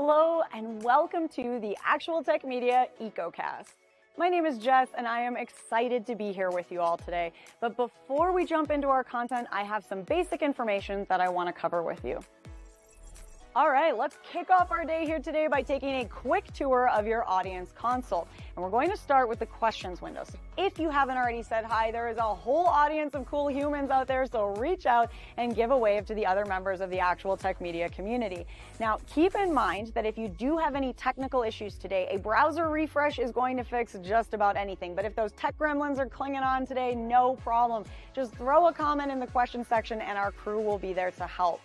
Hello and welcome to the Actual Tech Media EcoCast. My name is Jess and I am excited to be here with you all today. But before we jump into our content, I have some basic information that I want to cover with you. All right, let's kick off our day here today by taking a quick tour of your audience console. And we're going to start with the questions window. So if you haven't already said hi, there is a whole audience of cool humans out there, so reach out and give a wave to the other members of the Actual Tech Media community. Now, keep in mind that if you do have any technical issues today, a browser refresh is going to fix just about anything. But if those tech gremlins are clinging on today, no problem. Just throw a comment in the question section and our crew will be there to help.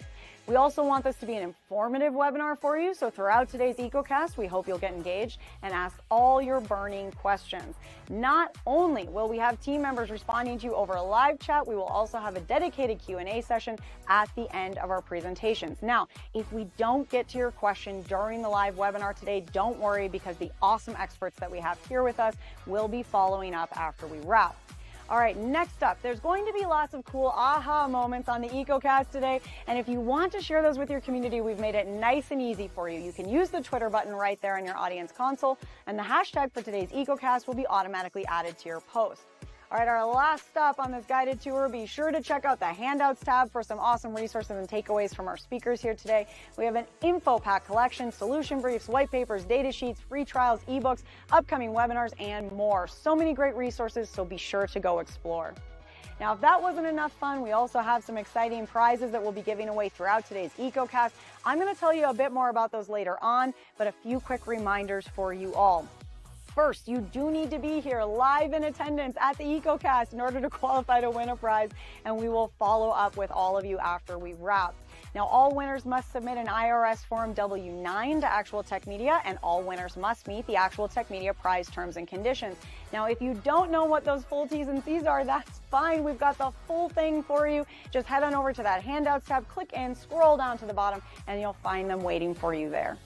We also want this to be an informative webinar for you, so throughout today's EcoCast, we hope you'll get engaged and ask all your burning questions. Not only will we have team members responding to you over a live chat, we will also have a dedicated Q&A session at the end of our presentations. Now, if we don't get to your question during the live webinar today, don't worry, because the awesome experts that we have here with us will be following up after we wrap. All right, next up, there's going to be lots of cool aha moments on the EcoCast today. And if you want to share those with your community, we've made it nice and easy for you. You can use the Twitter button right there in your audience console, and the hashtag for today's EcoCast will be automatically added to your post. All right, our last stop on this guided tour, be sure to check out the handouts tab for some awesome resources and takeaways from our speakers here today. We have an info pack collection, solution briefs, white papers, data sheets, free trials, ebooks, upcoming webinars, and more. So many great resources, so be sure to go explore. Now, if that wasn't enough fun, we also have some exciting prizes that we'll be giving away throughout today's EcoCast. I'm going to tell you a bit more about those later on, but a few quick reminders for you all. First, you do need to be here live in attendance at the EcoCast in order to qualify to win a prize, and we will follow up with all of you after we wrap. Now, all winners must submit an IRS Form W-9 to Actual Tech Media, and all winners must meet the Actual Tech Media prize terms and conditions. Now, if you don't know what those full T's and C's are, that's fine. We've got the full thing for you. Just head on over to that handouts tab, click in, scroll down to the bottom, and you'll find them waiting for you there.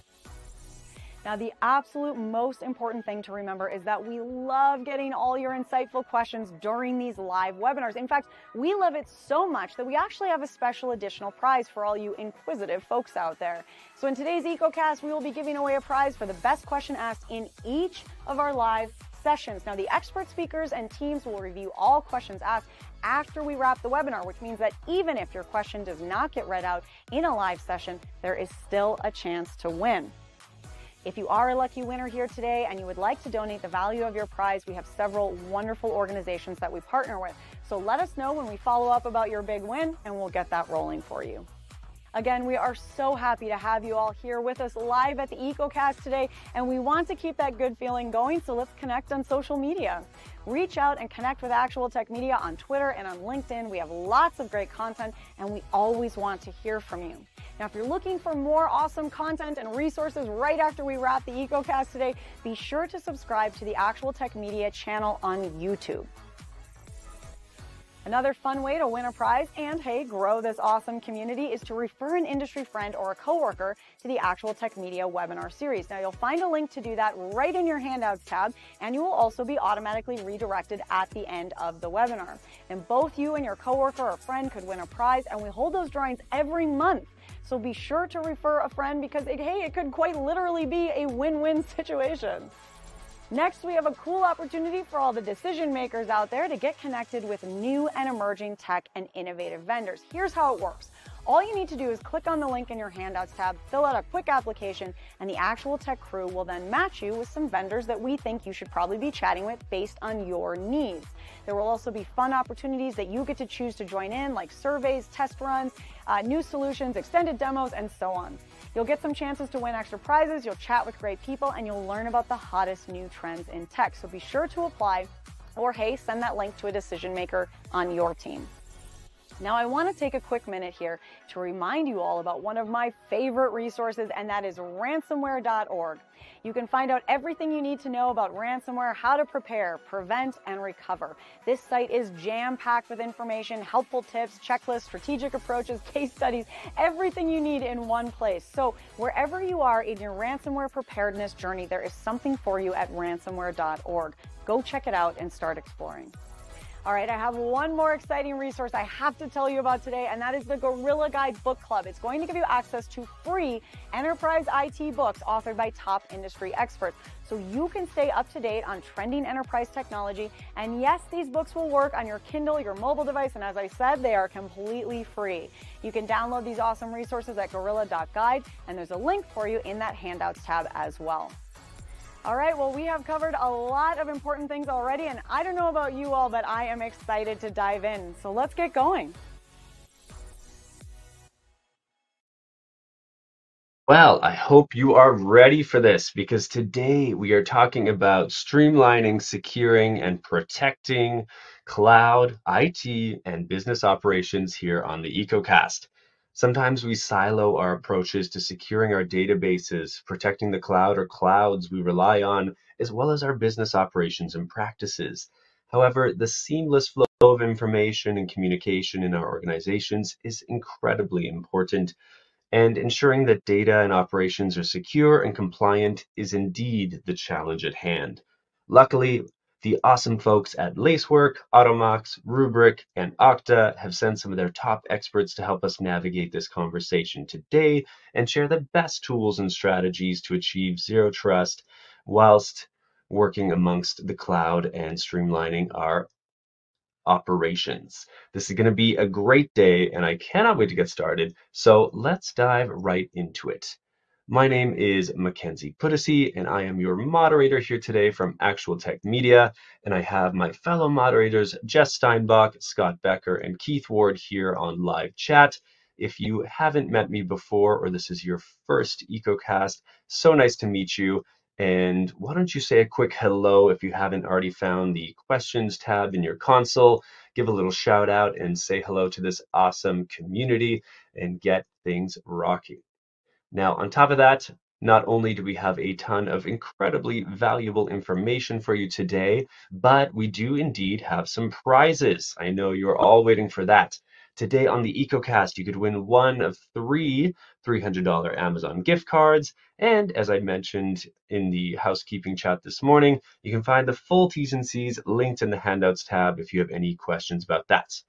Now, the absolute most important thing to remember is that we love getting all your insightful questions during these live webinars. In fact, we love it so much that we actually have a special additional prize for all you inquisitive folks out there. So in today's EcoCast, we will be giving away a prize for the best question asked in each of our live sessions. Now, the expert speakers and teams will review all questions asked after we wrap the webinar, which means that even if your question does not get read out in a live session, there is still a chance to win. If you are a lucky winner here today and you would like to donate the value of your prize, we have several wonderful organizations that we partner with. So let us know when we follow up about your big win, and we'll get that rolling for you. Again, we are so happy to have you all here with us live at the EcoCast today, and we want to keep that good feeling going, so let's connect on social media. Reach out and connect with Actual Tech Media on Twitter and on LinkedIn. We have lots of great content, and we always want to hear from you. Now, if you're looking for more awesome content and resources right after we wrap the EcoCast today, be sure to subscribe to the Actual Tech Media channel on YouTube. Another fun way to win a prize and, hey, grow this awesome community is to refer an industry friend or a coworker to the Actual Tech Media webinar series. Now, you'll find a link to do that right in your handouts tab, and you will also be automatically redirected at the end of the webinar. And both you and your coworker or friend could win a prize, and we hold those drawings every month. So be sure to refer a friend because, hey, it could quite literally be a win-win situation. Next, we have a cool opportunity for all the decision makers out there to get connected with new and emerging tech and innovative vendors. Here's how it works. All you need to do is click on the link in your handouts tab, fill out a quick application, and the Actual Tech crew will then match you with some vendors that we think you should probably be chatting with based on your needs. There will also be fun opportunities that you get to choose to join in, like surveys, test runs, new solutions, extended demos, and so on. You'll get some chances to win extra prizes, you'll chat with great people, and you'll learn about the hottest new trends in tech. So be sure to apply, or hey, send that link to a decision maker on your team. Now, I want to take a quick minute here to remind you all about one of my favorite resources, and that is ransomware.org. You can find out everything you need to know about ransomware, how to prepare, prevent, and recover. This site is jam-packed with information, helpful tips, checklists, strategic approaches, case studies, everything you need in one place. So wherever you are in your ransomware preparedness journey, there is something for you at ransomware.org. Go check it out and start exploring. All right, I have one more exciting resource I have to tell you about today, and that is the Gorilla Guide Book Club. It's going to give you access to free enterprise IT books authored by top industry experts, so you can stay up to date on trending enterprise technology. And yes, these books will work on your Kindle, your mobile device, and as I said, they are completely free. You can download these awesome resources at gorilla.guide, and there's a link for you in that handouts tab as well. All right, well, we have covered a lot of important things already, and I don't know about you all, but I am excited to dive in. So let's get going. Well, I hope you are ready for this because today we are talking about streamlining, securing, and protecting cloud, IT, and business operations here on the EcoCast. Sometimes we silo our approaches to securing our databases, protecting the cloud or clouds we rely on, as well as our business operations and practices. However, the seamless flow of information and communication in our organizations is incredibly important, and ensuring that data and operations are secure and compliant is indeed the challenge at hand. Luckily, the awesome folks at Lacework, Automox, Rubrik, and Okta have sent some of their top experts to help us navigate this conversation today and share the best tools and strategies to achieve zero trust whilst working amongst the cloud and streamlining our operations. This is going to be a great day, and I cannot wait to get started. So let's dive right into it. My name is Mackenzie Puddesy, and I am your moderator here today from Actual Tech Media. And I have my fellow moderators, Jess Steinbach, Scott Becker, and Keith Ward here on live chat. If you haven't met me before, or this is your first EcoCast, so nice to meet you. And why don't you say a quick hello if you haven't already found the questions tab in your console? Give a little shout out and say hello to this awesome community and get things rocking. Now, on top of that, not only do we have a ton of incredibly valuable information for you today, but we do indeed have some prizes. I know you're all waiting for that. Today on the EcoCast, you could win one of three $300 Amazon gift cards. And as I mentioned in the housekeeping chat this morning, you can find the full T's and C's linked in the handouts tab if you have any questions about that.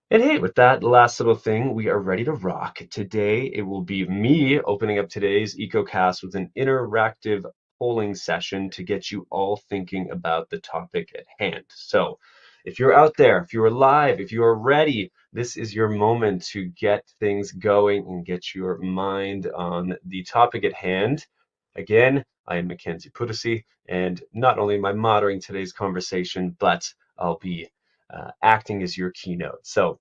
And hey, with that last little thing, we are ready to rock. Today, it will be me opening up today's EcoCast with an interactive polling session to get you all thinking about the topic at hand. So, if you're out there, if you're live, if you are ready, this is your moment to get things going and get your mind on the topic at hand. Again, I am Mackenzie Puddesy, and not only am I moderating today's conversation, but I'll be acting as your keynote. So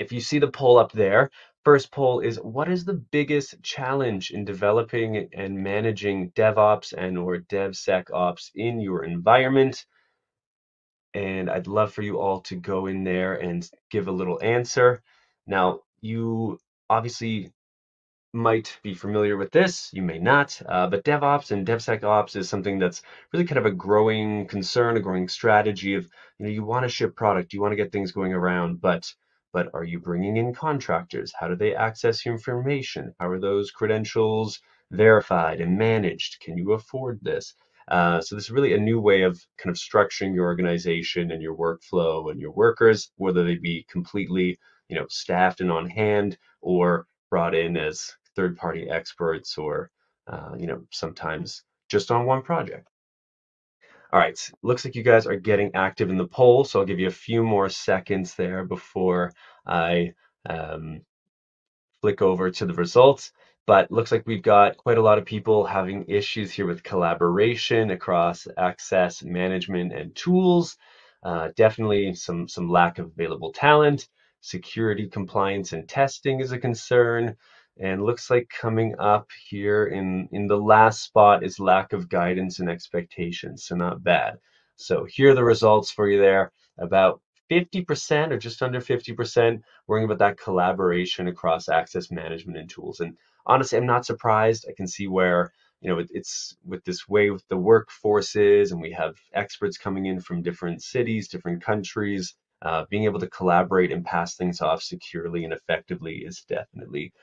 if you see the poll up there, first poll is, what is the biggest challenge in developing and managing DevOps and or DevSecOps in your environment? And I'd love for you all to go in there and give a little answer. Now, you obviously might be familiar with this, you may not, but DevOps and DevSecOps is something that's really kind of a growing concern, a growing strategy of, you want to ship product, you want to get things going around, but are you bringing in contractors? How do they access your information? How are those credentials verified and managed? Can you afford this? So this is really a new way of kind of structuring your organization and your workflow and your workers, whether they be completely, staffed and on hand or brought in as third-party experts or, sometimes just on one project. All right, looks like you guys are getting active in the poll, so I'll give you a few more seconds there before I flick over to the results. But looks like we've got quite a lot of people having issues here with collaboration across access management and tools. Definitely some lack of available talent. Security, compliance, and testing is a concern. And looks like coming up here in the last spot is lack of guidance and expectations. So not bad. So here are the results for you there. About 50% or just under 50% worrying about that collaboration across access management and tools. And honestly, I'm not surprised. I can see where, it's with this way with the workforces, and we have experts coming in from different cities, different countries. Being able to collaborate and pass things off securely and effectively is definitely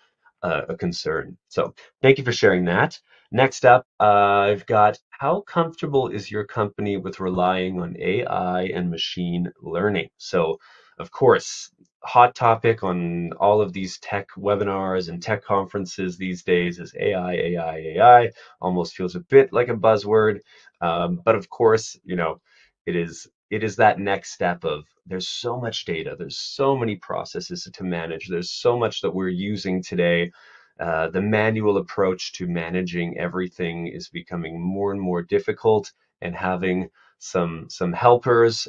a concern. So thank you for sharing that. Next up, I've got how comfortable is your company with relying on AI and machine learning? So, of course, hot topic on all of these tech webinars and tech conferences these days is AI, AI, AI. Almost feels a bit like a buzzword. But of course, it is that next step of there's so much data, there's so many processes to manage, there's so much that we're using today. The manual approach to managing everything is becoming more and more difficult, and having some helpers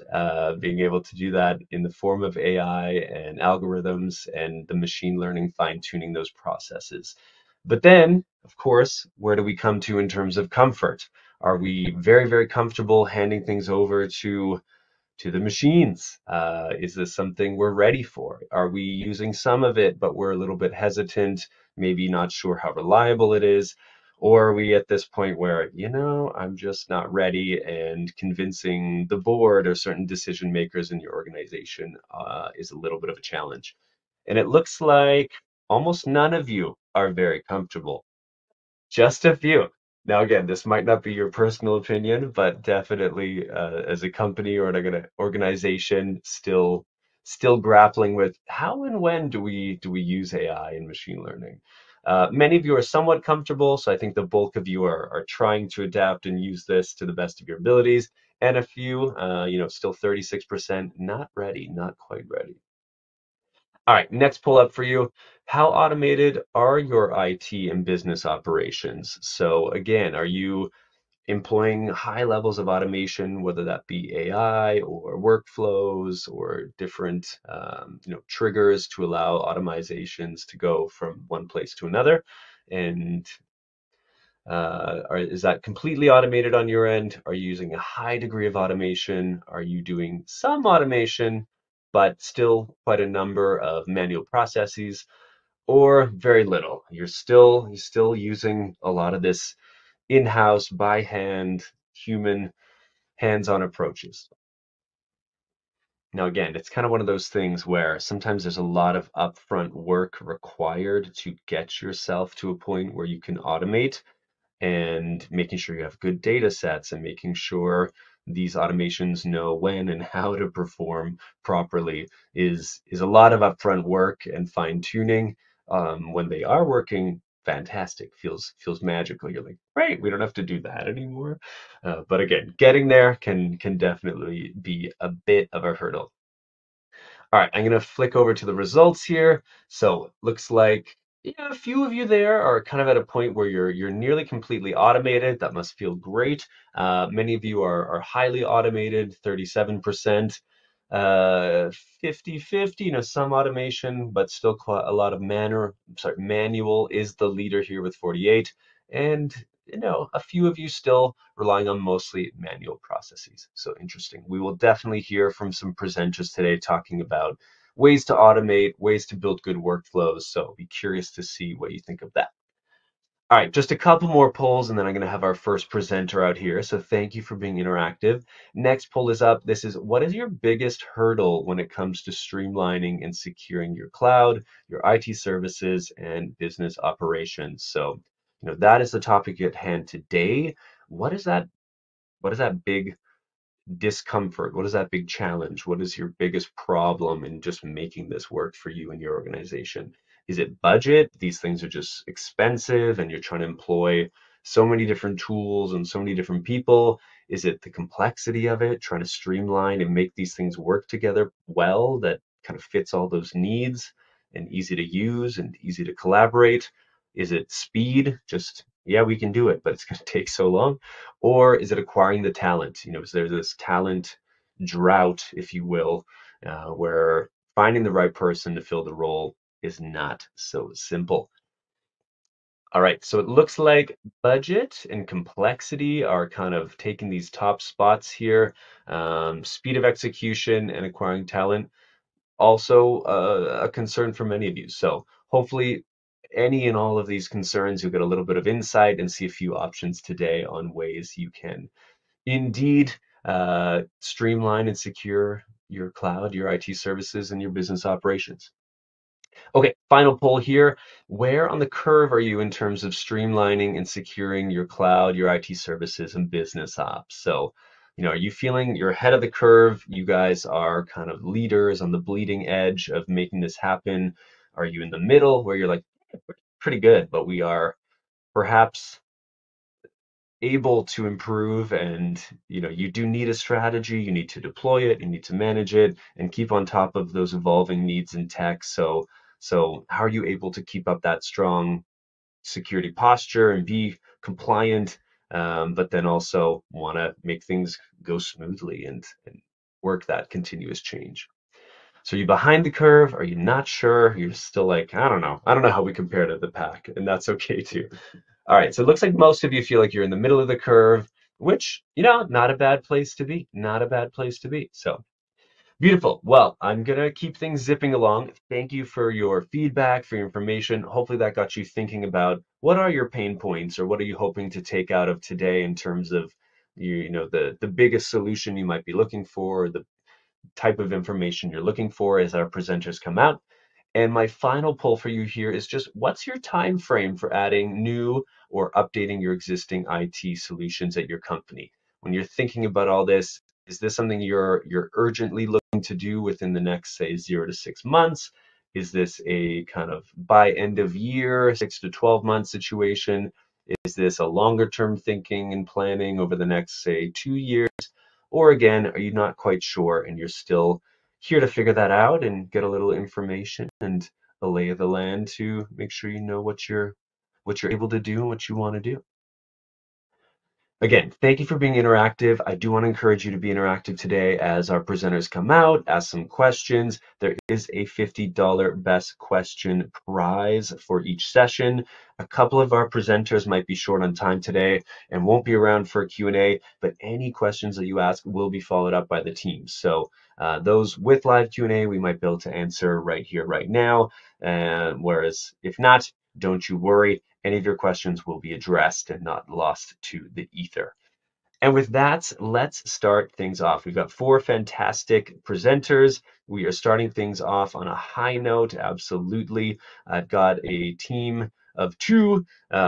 being able to do that in the form of AI and algorithms and the machine learning fine tuning those processes. But then, of course, where do we come to in terms of comfort? Are we very, very comfortable handing things over to the machines? Is this something we're ready for? Are we using some of it, but we're a little bit hesitant, maybe not sure how reliable it is? Or are we at this point where, I'm just not ready, and convincing the board or certain decision makers in your organization is a little bit of a challenge? And it looks like almost none of you are very comfortable. Just a few. Now, again, this might not be your personal opinion, but definitely as a company or an organization, still grappling with how and when do we use AI and machine learning. Many of you are somewhat comfortable, so I think the bulk of you are trying to adapt and use this to the best of your abilities, and a few, still 36% not ready, not quite ready. All right, next pull up for you. How automated are your IT and business operations? So again, are you employing high levels of automation, whether that be AI or workflows or different triggers to allow automatizations to go from one place to another? And is that completely automated on your end? Are you using a high degree of automation? Are you doing some automation, but still quite a number of manual processes, or very little? You're still using a lot of this in-house, by hand, human, hands-on approaches. Now, again, it's kind of one of those things where sometimes there's a lot of upfront work required to get yourself to a point where you can automate, and making sure you have good data sets and making sure these automations know when and how to perform properly is a lot of upfront work and fine tuning. When they are working, fantastic, feels magical. You're like, great, we don't have to do that anymore. But again, getting there can definitely be a bit of a hurdle. All right, I'm going to flick over to the results here. So looks like, yeah, a few of you there are kind of at a point where you're nearly completely automated. That must feel great. Many of you are highly automated, 37%. 50-50, some automation, but still quite a lot of manual is the leader here with 48. And a few of you still relying on mostly manual processes. So interesting. We will definitely hear from some presenters today talking about ways to automate, ways to build good workflows. So be curious to see what you think of that. All right, just a couple more polls, and then I'm going to have our first presenter out here. So thank you for being interactive. Next poll is up. This is, what is your biggest hurdle when it comes to streamlining and securing your cloud, your IT services, and business operations? So, that is the topic at hand today. What is that? What is that big discomfort? What is that big challenge? What is your biggest problem in just making this work for you and your organization? Is it budget? These things are just expensive and you're trying to employ so many different tools and so many different people. Is it the complexity of it, trying to streamline and make these things work together well, that kind of fits all those needs and easy to use and easy to collaborate? Is it speed? Just, yeah, we can do it, but it's going to take so long. Or is it acquiring the talent? Is there this talent drought, if you will, where finding the right person to fill the role is not so simple? All right, so it looks like budget and complexity are kind of taking these top spots here. Speed of execution and acquiring talent, also a concern for many of you. So hopefully any and all of these concerns, you'll get a little bit of insight and see a few options today on ways you can indeed streamline and secure your cloud, your IT services, and your business operations. Okay, final poll here. Where on the curve are you in terms of streamlining and securing your cloud, your IT services, and business ops? So, are you feeling you're ahead of the curve? You guys are kind of leaders on the bleeding edge of making this happen. Are you in the middle where you're like, we're pretty good, but we are perhaps able to improve, and you do need a strategy, you need to deploy it, you need to manage it and keep on top of those evolving needs in tech. So how are you able to keep up that strong security posture and be compliant, but then also want to make things go smoothly and work that continuous change? So are you behind the curve? Are you not sure? You're still like, I don't know how we compare to the pack, and that's okay too. All right, so it looks like most of you feel like you're in the middle of the curve, which, not a bad place to be. Not a bad place to be. So beautiful. Well, I'm going to keep things zipping along. Thank you for your feedback, for your information. Hopefully that got you thinking about what are your pain points, or what are you hoping to take out of today in terms of the biggest solution you might be looking for, the type of information you're looking for as our presenters come out. And my final poll for you here is just, what's your time frame for adding new or updating your existing IT solutions at your company? When you're thinking about all this, is this something you're urgently looking to do within the next, say, 0 to 6 months? Is this a kind of by end of year, 6 to 12 month situation? Is this a longer term thinking and planning over the next, say, 2 years? Or again, are you not quite sure and you're still here to figure that out and get a little information and a lay of the land to make sure you know what you're able to do and what you want to do? Again, thank you for being interactive. I do want to encourage you to be interactive today as our presenters come out, ask some questions. There is a $50 best question prize for each session. A couple of our presenters might be short on time today and won't be around for a Q&A, but any questions that you ask will be followed up by the team. So those with live Q&A, we might be able to answer right here, right now. Whereas if not, don't you worry. Any of your questions will be addressed and not lost to the ether. And with that, let's start things off. We've got 4 fantastic presenters. We are starting things off on a high note, absolutely. I've got a team of 2,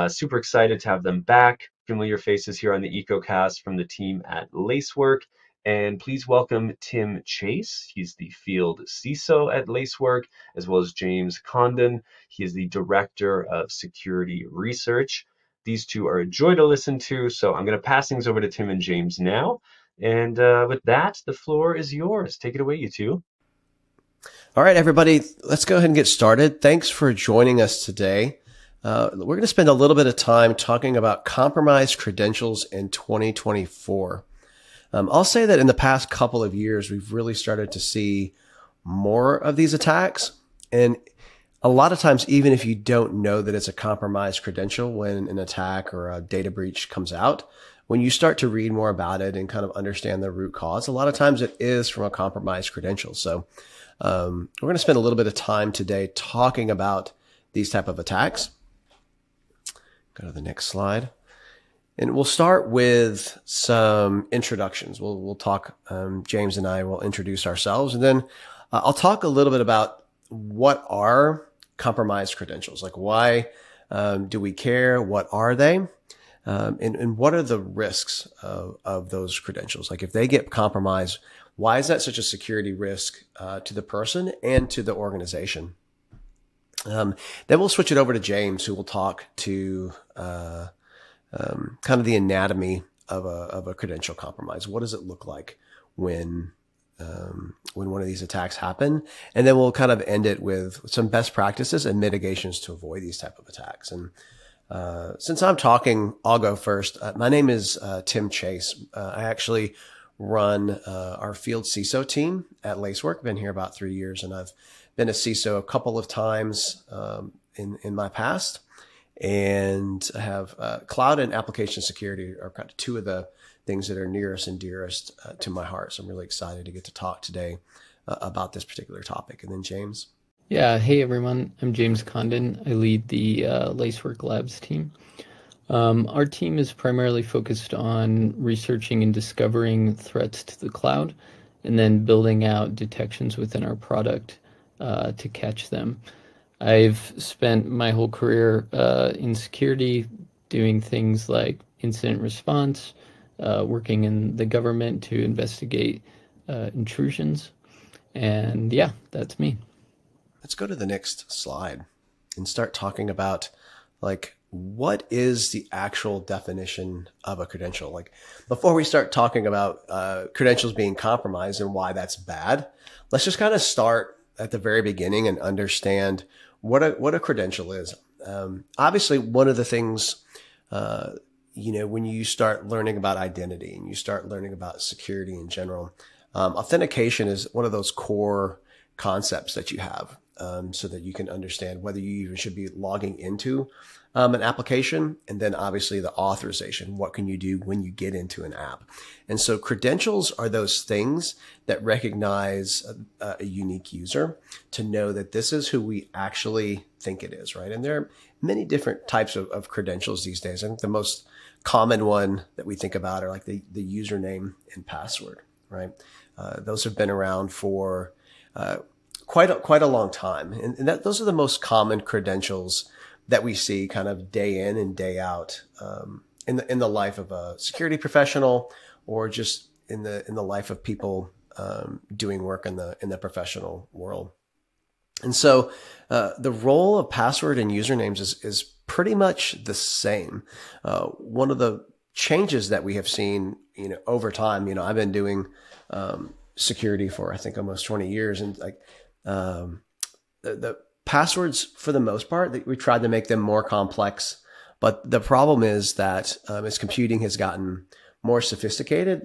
super excited to have them back. Familiar faces here on the EcoCast from the team at Lacework. And please welcome Tim Chase. He's the field CISO at Lacework, as well as James Condon. He is the Director of Security Research. These 2 are a joy to listen to, so I'm going to pass things over to Tim and James now. And with that, the floor is yours. Take it away, you 2. All right, everybody, let's go ahead and get started. Thanks for joining us today. We're going to spend a little bit of time talking about compromised credentials in 2024. I'll say that in the past couple of years, we've really started to see more of these attacks. And a lot of times, even if you don't know that it's a compromised credential when an attack or a data breach comes out, when you start to read more about it and kind of understand the root cause, a lot of times it is from a compromised credential. So we're going to spend a little bit of time today talking about these type of attacks. Go to the next slide. And we'll start with some introductions. We'll talk, James and I will introduce ourselves, and then I'll talk a little bit about what are compromised credentials. Like, why do we care? What are they? And what are the risks of those credentials? Like, if they get compromised, why is that such a security risk to the person and to the organization? Then we'll switch it over to James, who will talk to kind of the anatomy of a credential compromise. What does it look like when one of these attacks happen? And then we'll kind of end it with some best practices and mitigations to avoid these type of attacks. And since I'm talking, I'll go first. My name is Tim Chase. I actually run our field CISO team at Lacework. I've been here about 3 years, and I've been a CISO a couple of times in my past. And I have cloud and application security are kind of 2 of the things that are nearest and dearest to my heart. So I'm really excited to get to talk today about this particular topic. And then James. Yeah, hey everyone, I'm James Condon. I lead the Lacework Labs team. Our team is primarily focused on researching and discovering threats to the cloud, and then building out detections within our product to catch them. I've spent my whole career in security, doing things like incident response, working in the government to investigate intrusions. And yeah, that's me. Let's go to the next slide and start talking about like what is the actual definition of a credential? Like before we start talking about credentials being compromised and why that's bad, let's just kind of start at the very beginning and understand what a credential is. Obviously, one of the things, when you start learning about identity and you start learning about security in general, authentication is one of those core concepts that you have, so that you can understand whether you even should be logging into an application, and then obviously the authorization. What can you do when you get into an app? And so credentials are those things that recognize a unique user to know that this is who we actually think it is, right? And there are many different types of credentials these days. I think the most common one that we think about are like the username and password, right? Those have been around for quite a long time. And those are the most common credentials that we see kind of day in and day out in the life of a security professional, or just in the life of people doing work in the professional world. And so the role of password and usernames is pretty much the same. One of the changes that we have seen, over time, I've been doing security for I think almost 20 years, and like the passwords, for the most part, we tried to make them more complex. But the problem is that as computing has gotten more sophisticated,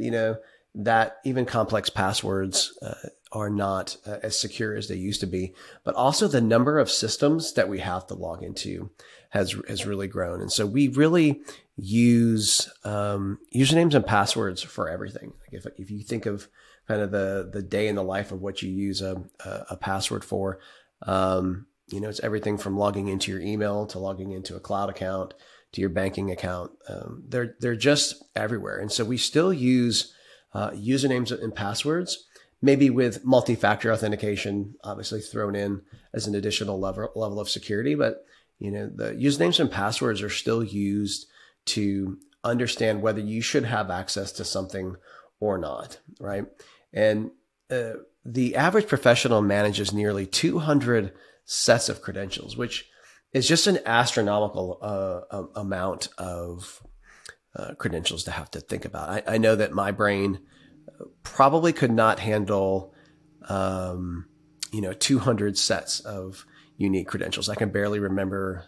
that even complex passwords are not as secure as they used to be. But also the number of systems that we have to log into has really grown. And so we really use usernames and passwords for everything. Like if you think of kind of the day in the life of what you use a password for, it's everything from logging into your email to logging into a cloud account to your banking account. They're just everywhere. And so we still use usernames and passwords, maybe with multi-factor authentication, obviously thrown in as an additional level of security. But, the usernames and passwords are still used to understand whether you should have access to something or not, right? And the average professional manages nearly 200 sets of credentials, which is just an astronomical amount of credentials to have to think about. I know that my brain probably could not handle, 200 sets of unique credentials. I can barely remember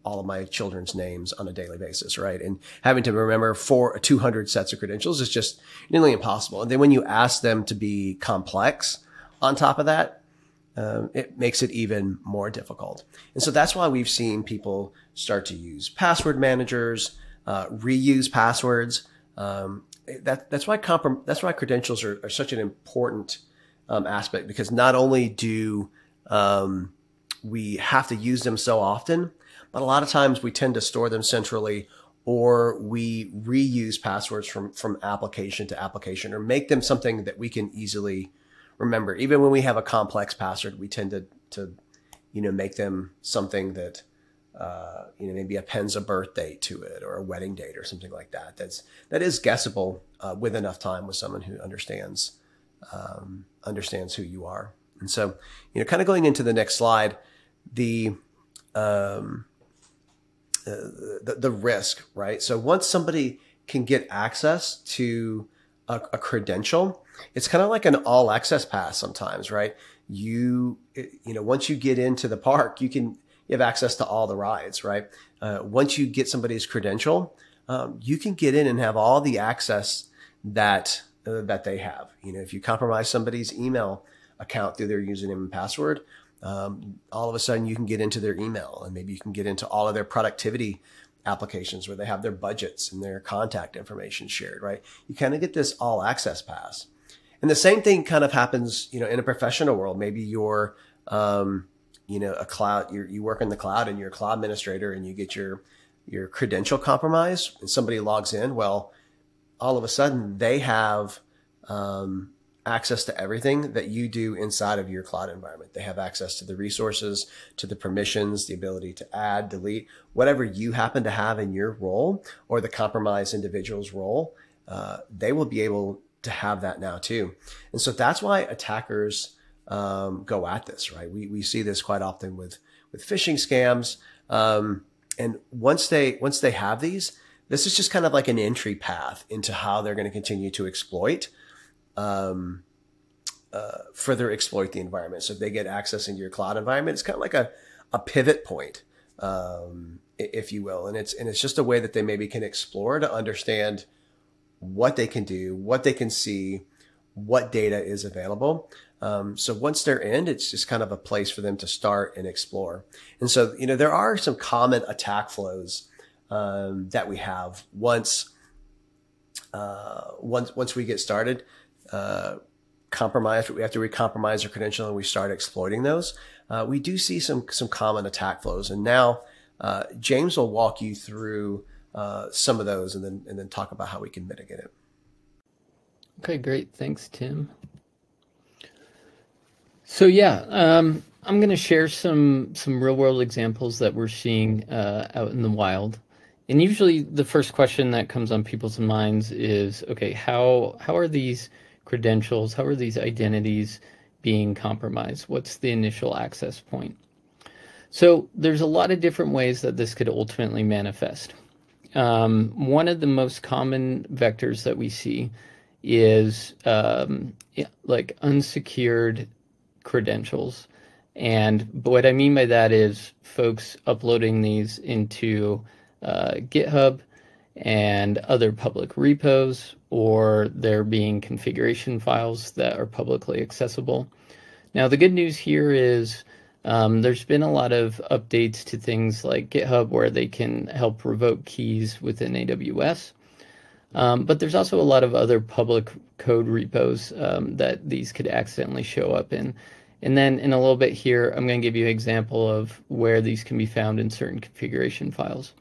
all of my children's names on a daily basis, right? And having to remember 200 sets of credentials is just nearly impossible. And then when you ask them to be complex on top of that, it makes it even more difficult. And so that's why we've seen people start to use password managers, reuse passwords. That's why credentials are such an important aspect, because not only do we have to use them so often, but a lot of times we tend to store them centrally, or we reuse passwords from application to application, or make them something that we can easily remember. Even when we have a complex password, we tend to make them something that maybe appends a birth date to it, or a wedding date, or something like that. That is guessable with enough time with someone who understands who you are. And so, kind of going into the next slide, the risk, right? So once somebody can get access to a credential, it's kind of like an all access pass sometimes, right? Once you get into the park, you have access to all the rides, right? Once you get somebody's credential, you can get in and have all the access that they have. If you compromise somebody's email account through their username and password, all of a sudden you can get into their email, and maybe you can get into all of their productivity applications where they have their budgets and their contact information shared, right? You kind of get this all access pass. And the same thing kind of happens, in a professional world. Maybe you're, a cloud, you work in the cloud and you're a cloud administrator, and you get your credential compromised and somebody logs in. Well, all of a sudden they have access to everything that you do inside of your cloud environment. They have access to the resources, to the permissions, the ability to add, delete, whatever you happen to have in your role or the compromised individual's role. They will be able to have that now too. And so that's why attackers go at this, right? We see this quite often with phishing scams. And once they have these, this is just kind of like an entry path into how they're going to continue to further exploit the environment. So if they get access into your cloud environment, it's kind of like a pivot point, if you will. And it's just a way that they maybe can explore to understand what they can do, what they can see, what data is available. So once they're in, it's just kind of a place for them to start and explore. And so, there are some common attack flows that we have once we get started. After we compromise our credential and we start exploiting those, we do see some common attack flows. And now James will walk you through some of those and then talk about how we can mitigate it. Okay, great. Thanks, Tim. So yeah, I'm going to share some real world examples that we're seeing out in the wild. And usually the first question that comes on people's minds is, okay, how are these credentials, how are these identities being compromised? What's the initial access point? So there's a lot of different ways that this could ultimately manifest. One of the most common vectors that we see is like unsecured credentials. And what I mean by that is folks uploading these into GitHub and other public repos, or there being configuration files that are publicly accessible. Now, the good news here is there's been a lot of updates to things like GitHub where they can help revoke keys within AWS. But there's also a lot of other public code repos that these could accidentally show up in. And then in a little bit here, I'm going to give you an example of where these can be found in certain configuration files.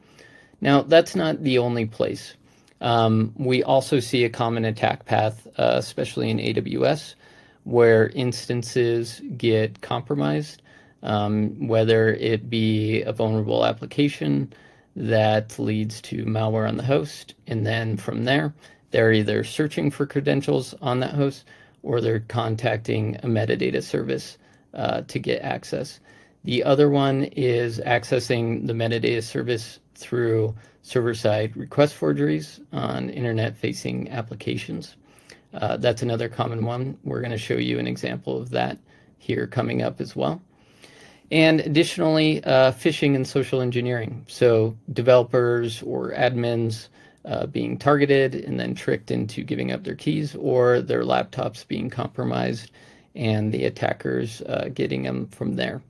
Now, that's not the only place. We also see a common attack path, especially in AWS, where instances get compromised, whether it be a vulnerable application that leads to malware on the host, and then from there, they're either searching for credentials on that host or they're contacting a metadata service to get access. The other one is accessing the metadata service through server-side request forgeries on internet-facing applications. That's another common one. We're going to show you an example of that here coming up as well. And additionally, phishing and social engineering. So developers or admins being targeted and then tricked into giving up their keys, or their laptops being compromised and the attackers getting them from there.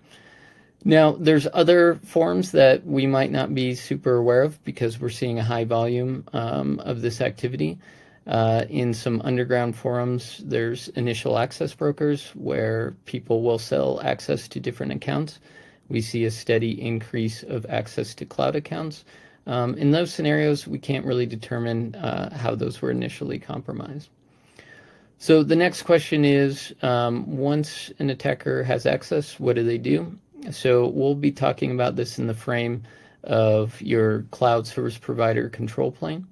Now, there's other forms that we might not be super aware of because we're seeing a high volume of this activity. In some underground forums, there's initial access brokers where people will sell access to different accounts. We see a steady increase of access to cloud accounts. In those scenarios, we can't really determine how those were initially compromised. So the next question is, once an attacker has access, what do they do? So we'll be talking about this in the frame of your cloud service provider control plane.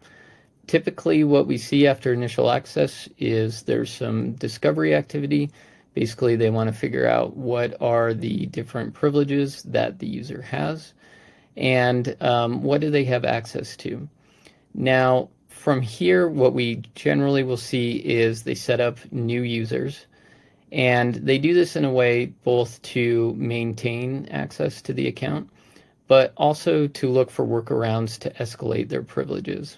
Typically, what we see after initial access is there's some discovery activity. Basically, they want to figure out what are the different privileges that the user has and what do they have access to. Now, from here, what we generally will see is they set up new users, and they do this in a way both to maintain access to the account, but also to look for workarounds to escalate their privileges.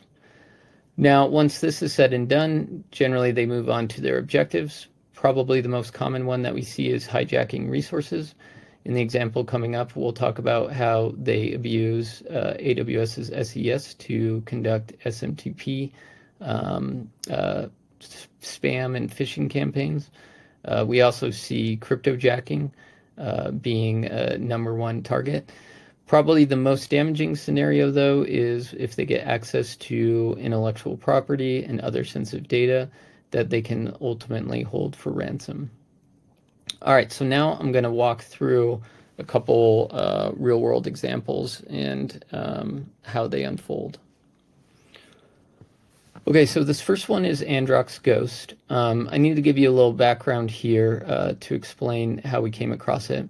Now, once this is said and done, generally they move on to their objectives. Probably the most common one that we see is hijacking resources. In the example coming up, we'll talk about how they abuse AWS's SES to conduct SMTP, spam and phishing campaigns. We also see cryptojacking being a #1 target. Probably the most damaging scenario, though, is if they get access to intellectual property and other sensitive data that they can ultimately hold for ransom. All right, so now I'm going to walk through a couple real-world examples and how they unfold. Okay, so this first one is Androx Ghost. I need to give you a little background here to explain how we came across it.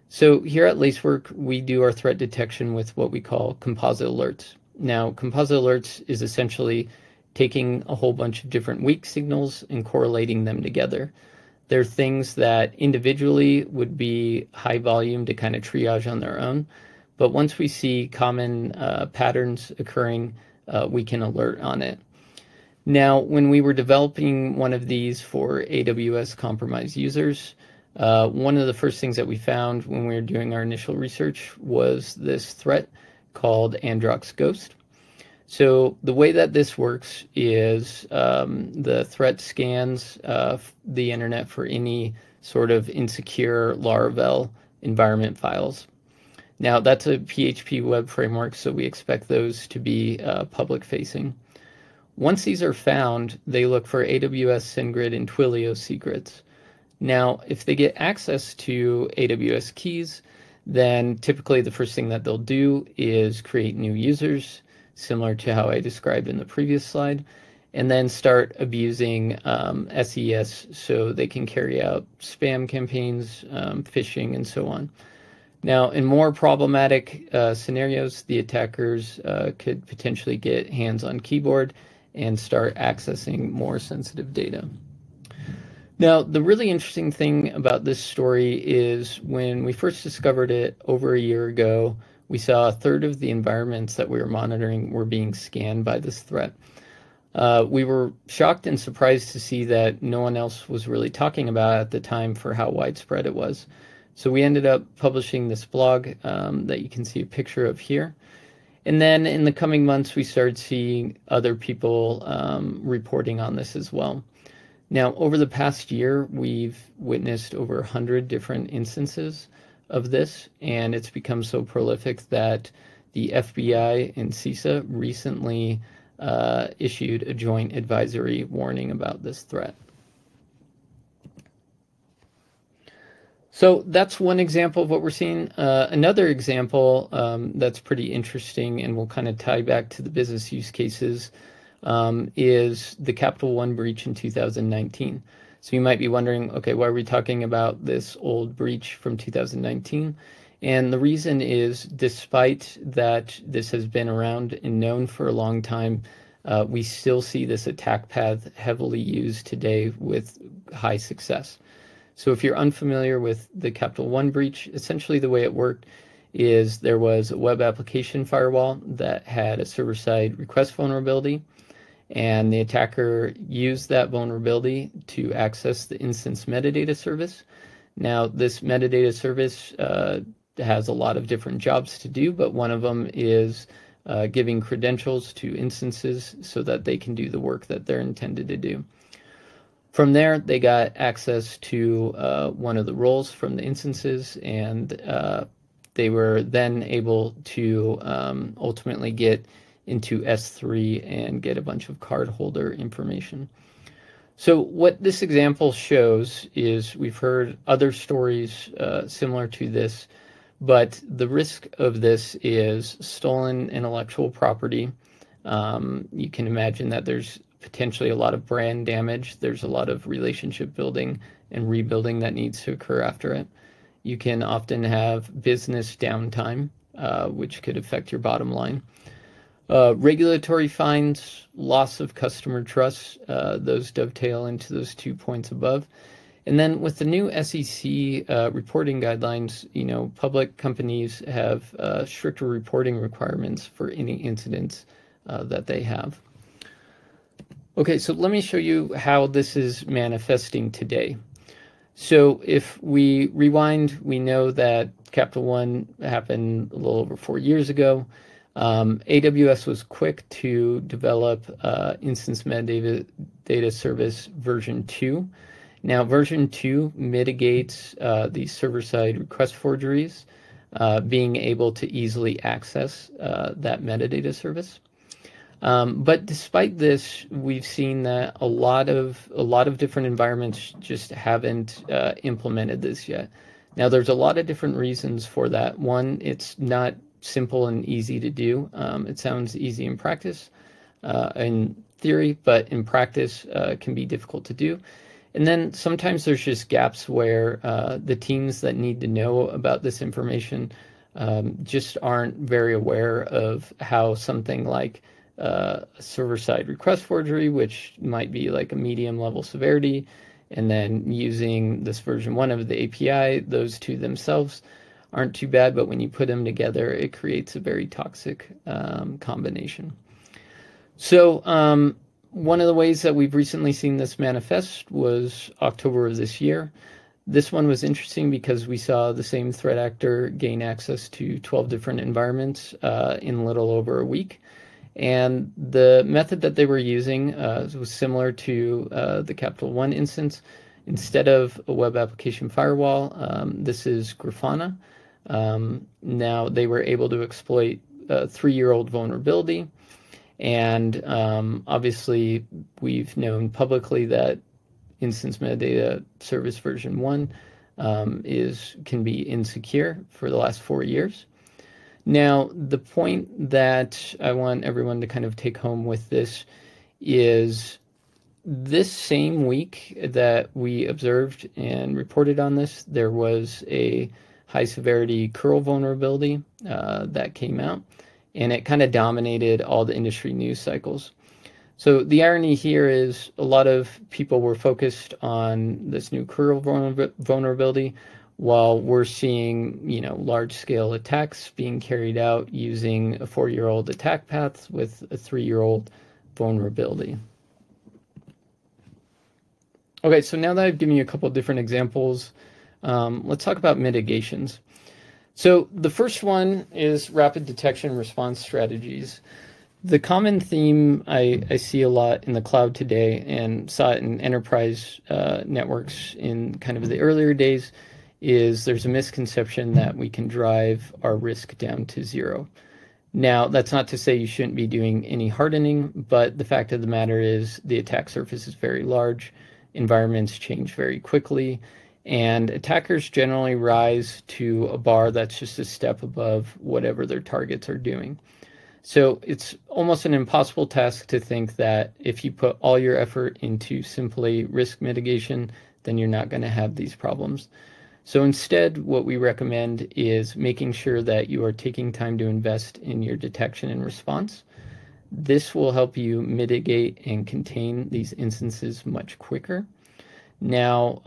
So here at Lacework, we do our threat detection with what we call composite alerts. Now, composite alerts is essentially taking a whole bunch of different weak signals and correlating them together. They're things that individually would be high volume to kind of triage on their own. But once we see common patterns occurring, we can alert on it. Now, when we were developing one of these for AWS compromised users, one of the first things that we found when we were doing our initial research was this threat called Androx Ghost. So the way that this works is the threat scans the internet for any sort of insecure Laravel environment files. Now, that's a PHP web framework, so we expect those to be public-facing. Once these are found, they look for AWS SendGrid and Twilio secrets. Now, if they get access to AWS keys, then typically the first thing that they'll do is create new users, similar to how I described in the previous slide, and then start abusing SES so they can carry out spam campaigns, phishing, and so on. Now, in more problematic scenarios, the attackers could potentially get hands on keyboard and start accessing more sensitive data. Now, the really interesting thing about this story is when we first discovered it over a year ago, we saw a third of the environments that we were monitoring were being scanned by this threat. We were shocked and surprised to see that no one else was really talking about it at the time for how widespread it was. So we ended up publishing this blog that you can see a picture of here. And then in the coming months, we started seeing other people reporting on this as well. Now, over the past year, we've witnessed over 100 different instances of this, and it's become so prolific that the FBI and CISA recently issued a joint advisory warning about this threat. So that's one example of what we're seeing. Another example that's pretty interesting and will kind of tie back to the business use cases is the Capital One breach in 2019. So you might be wondering, okay, why are we talking about this old breach from 2019? And the reason is, despite that this has been around and known for a long time, we still see this attack path heavily used today with high success. So if you're unfamiliar with the Capital One breach, essentially the way it worked is there was a web application firewall that had a server-side request vulnerability, and the attacker used that vulnerability to access the instance metadata service. Now, this metadata service has a lot of different jobs to do, but one of them is giving credentials to instances so that they can do the work that they're intended to do. From there, they got access to one of the roles from the instances, and they were then able to ultimately get into S3 and get a bunch of cardholder information. So what this example shows is we've heard other stories similar to this, but the risk of this is stolen intellectual property. You can imagine that there's potentially a lot of brand damage. There's a lot of relationship building and rebuilding that needs to occur after it. You can often have business downtime, which could affect your bottom line. Regulatory fines, loss of customer trust, those dovetail into those 2 points above. And then with the new SEC reporting guidelines, you know, public companies have stricter reporting requirements for any incidents that they have. Okay, so let me show you how this is manifesting today. So if we rewind, we know that Capital One happened a little over 4 years ago. AWS was quick to develop Instance Metadata Service version 2. Now, version 2 mitigates these server-side request forgeries, being able to easily access that metadata service. But despite this, we've seen that a lot of different environments just haven't implemented this yet. Now, there's a lot of different reasons for that. One, it's not simple and easy to do. It sounds easy in practice, in theory, but in practice can be difficult to do. And then sometimes there's just gaps where the teams that need to know about this information just aren't very aware of how something like server-side request forgery, which might be like a medium level severity, and then using this version 1 of the API, those two themselves aren't too bad, but when you put them together, it creates a very toxic combination. So one of the ways that we've recently seen this manifest was October of this year. This one was interesting because we saw the same threat actor gain access to 12 different environments in a little over a week. And the method that they were using was similar to the Capital One instance. Instead of a web application firewall, this is Grafana. Now they were able to exploit a 3-year-old vulnerability. And obviously, we've known publicly that instance metadata service version 1 can be insecure for the last 4 years. Now, the point that I want everyone to kind of take home with this is this same week that we observed and reported on this, there was a high severity curl vulnerability that came out, and it kind of dominated all the industry news cycles. So the irony here is a lot of people were focused on this new curl vulnerability, while we're seeing, large-scale attacks being carried out using a 4-year-old attack path with a 3-year-old vulnerability. Okay, so now that I've given you a couple of different examples, let's talk about mitigations. So the first one is rapid detection response strategies. The common theme I see a lot in the cloud today, and saw it in enterprise networks in kind of the earlier days, is there's a misconception that we can drive our risk down to 0. Now, that's not to say you shouldn't be doing any hardening, but the fact of the matter is the attack surface is very large, environments change very quickly, and attackers generally rise to a bar that's just a step above whatever their targets are doing. So it's almost an impossible task to think that if you put all your effort into simply risk mitigation, then you're not going to have these problems. So instead, what we recommend is making sure that you are taking time to invest in your detection and response. This will help you mitigate and contain these instances much quicker. Now,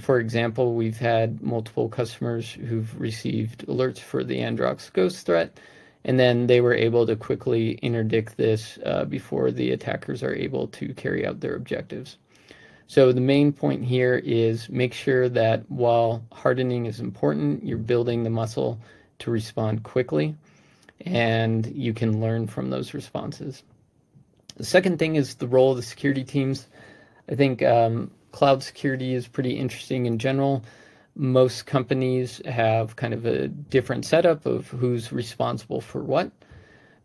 for example, we've had multiple customers who've received alerts for the Androx Ghost threat, and then they were able to quickly interdict this before the attackers are able to carry out their objectives. So the main point here is make sure that while hardening is important, you're building the muscle to respond quickly, and you can learn from those responses. The second thing is the role of the security teams. I think cloud security is pretty interesting in general. Most companies have kind of a different setup of who's responsible for what.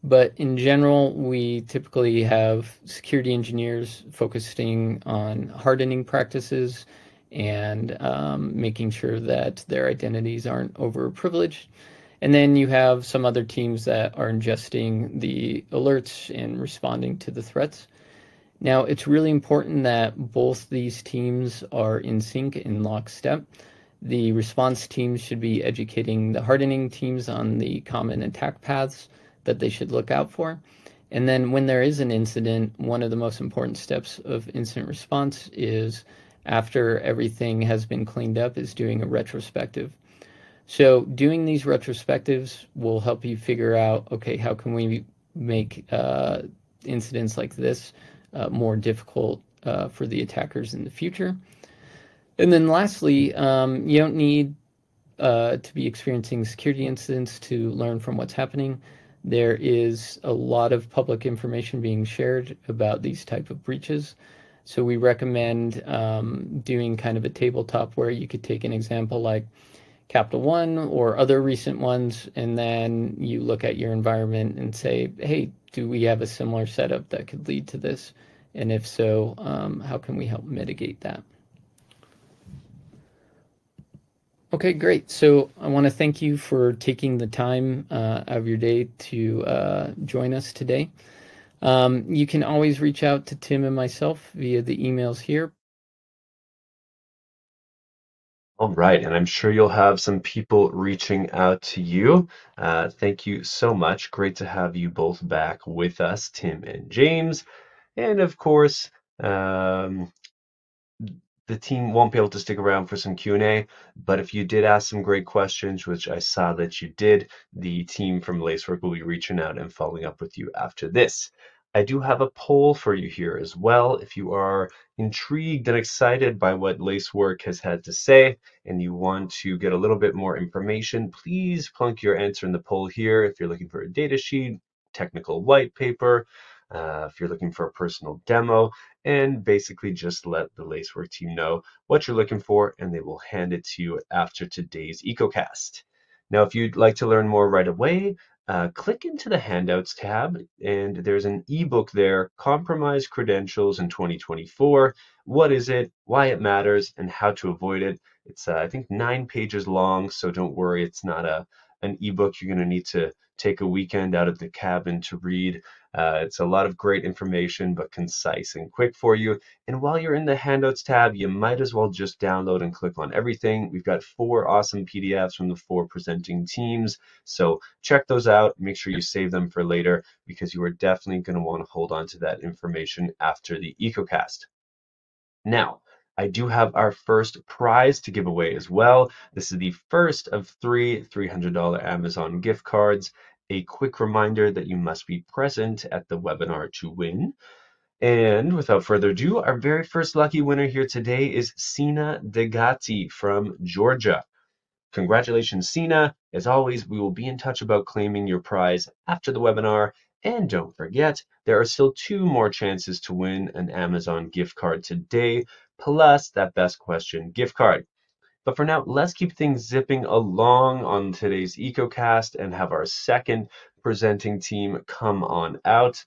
But in general, we typically have security engineers focusing on hardening practices and making sure that their identities aren't overprivileged. And then you have some other teams that are ingesting the alerts and responding to the threats. Now, it's really important that both these teams are in sync in lockstep. The response teams should be educating the hardening teams on the common attack paths that they should look out for. And then when there is an incident, one of the most important steps of incident response is, after everything has been cleaned up, is doing a retrospective. So doing these retrospectives will help you figure out, okay, how can we make incidents like this more difficult for the attackers in the future. And then lastly, you don't need to be experiencing security incidents to learn from what's happening. There is a lot of public information being shared about these type of breaches. So we recommend doing kind of a tabletop where you could take an example like, Capital One or other recent ones, and then you look at your environment and say, hey, do we have a similar setup that could lead to this? And if so, how can we help mitigate that? Okay, great. So I want to thank you for taking the time out of your day to join us today. You can always reach out to Tim and myself via the emails here. All right, and I'm sure you'll have some people reaching out to you. Thank you so much. Great to have you both back with us, Tim and James. And of course, the team won't be able to stick around for some Q&A, but if you did ask some great questions, which I saw that you did, the team from Lacework will be reaching out and following up with you after this. I do have a poll for you here as well. If you are intrigued and excited by what Lacework has had to say and you want to get a little bit more information, please plunk your answer in the poll here. If you're looking for a data sheet, technical white paper, if you're looking for a personal demo, and basically just let the Lacework team know what you're looking for, and they will hand it to you after today's EcoCast. Now, if you'd like to learn more right away, click into the Handouts tab, and there's an ebook there, Compromised Credentials in 2024. What is it, why it matters, and how to avoid it. It's, I think, 9 pages long, so don't worry, it's not an ebook you're going to need to take a weekend out of the cabin to read. It's a lot of great information, but concise and quick for you. And while you're in the Handouts tab, you might as well just download and click on everything. We've got 4 awesome PDFs from the 4 presenting teams. So check those out. Make sure you save them for later because you are definitely going to want to hold on to that information after the EcoCast. Now, I do have our first prize to give away as well. This is the first of 3 $300 Amazon gift cards. A quick reminder that you must be present at the webinar to win. And without further ado, our very first lucky winner here today is Sina Degati from Georgia. Congratulations, Sina. As always, we will be in touch about claiming your prize after the webinar. And don't forget, there are still 2 more chances to win an Amazon gift card today, plus that best question gift card. But for now, let's keep things zipping along on today's EcoCast and have our second presenting team come on out.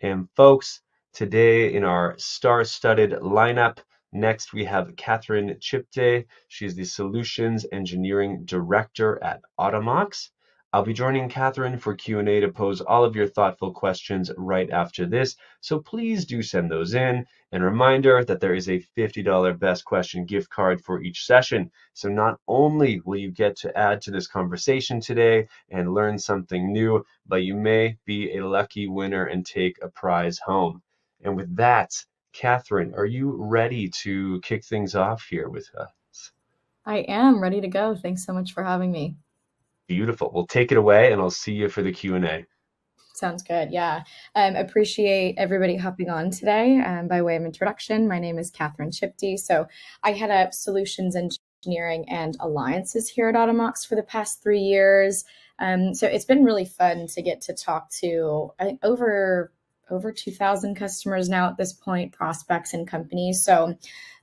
And folks, today in our star-studded lineup, next we have Catherine Chipte. She's the Solutions Engineering Director at Automox. I'll be joining Catherine for Q&A to pose all of your thoughtful questions right after this, so please do send those in. And reminder that there is a $50 Best Question gift card for each session. So not only will you get to add to this conversation today and learn something new, but you may be a lucky winner and take a prize home. And with that, Catherine, are you ready to kick things off here with us? I am ready to go. Thanks so much for having me. Beautiful. Well, take it away, and I'll see you for the Q&A. Sounds good. Yeah. Appreciate everybody hopping on today. By way of introduction, my name is Catherine Chipte. So I head up solutions engineering and alliances here at Automox for the past 3 years. So it's been really fun to get to talk to over 2,000 customers now at this point, prospects and companies. So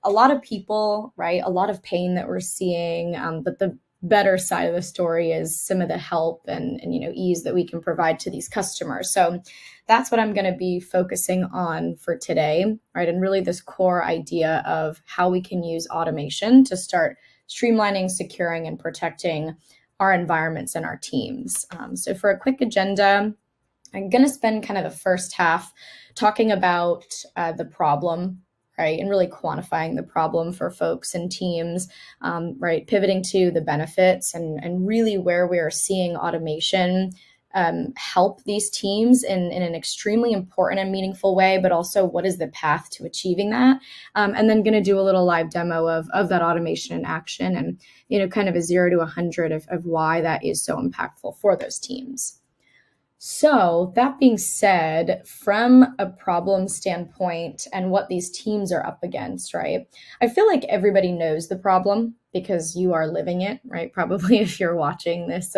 a lot of people, right? A lot of pain that we're seeing, but the better side of the story is some of the help and ease that we can provide to these customers. So that's what I'm going to be focusing on for today, right? And really this core idea of how we can use automation to start streamlining, securing, and protecting our environments and our teams. So for a quick agenda, I'm going to spend kind of the first half talking about the problem, right? And really quantifying the problem for folks and teams, right? Pivoting to the benefits and really where we are seeing automation help these teams in an extremely important and meaningful way, but also what is the path to achieving that? And then going to do a little live demo of that automation in action and, kind of a 0 to 100 of why that is so impactful for those teams. So that being said, from a problem standpoint and what these teams are up against, right? I feel like everybody knows the problem because you are living it, right? Probably if you're watching this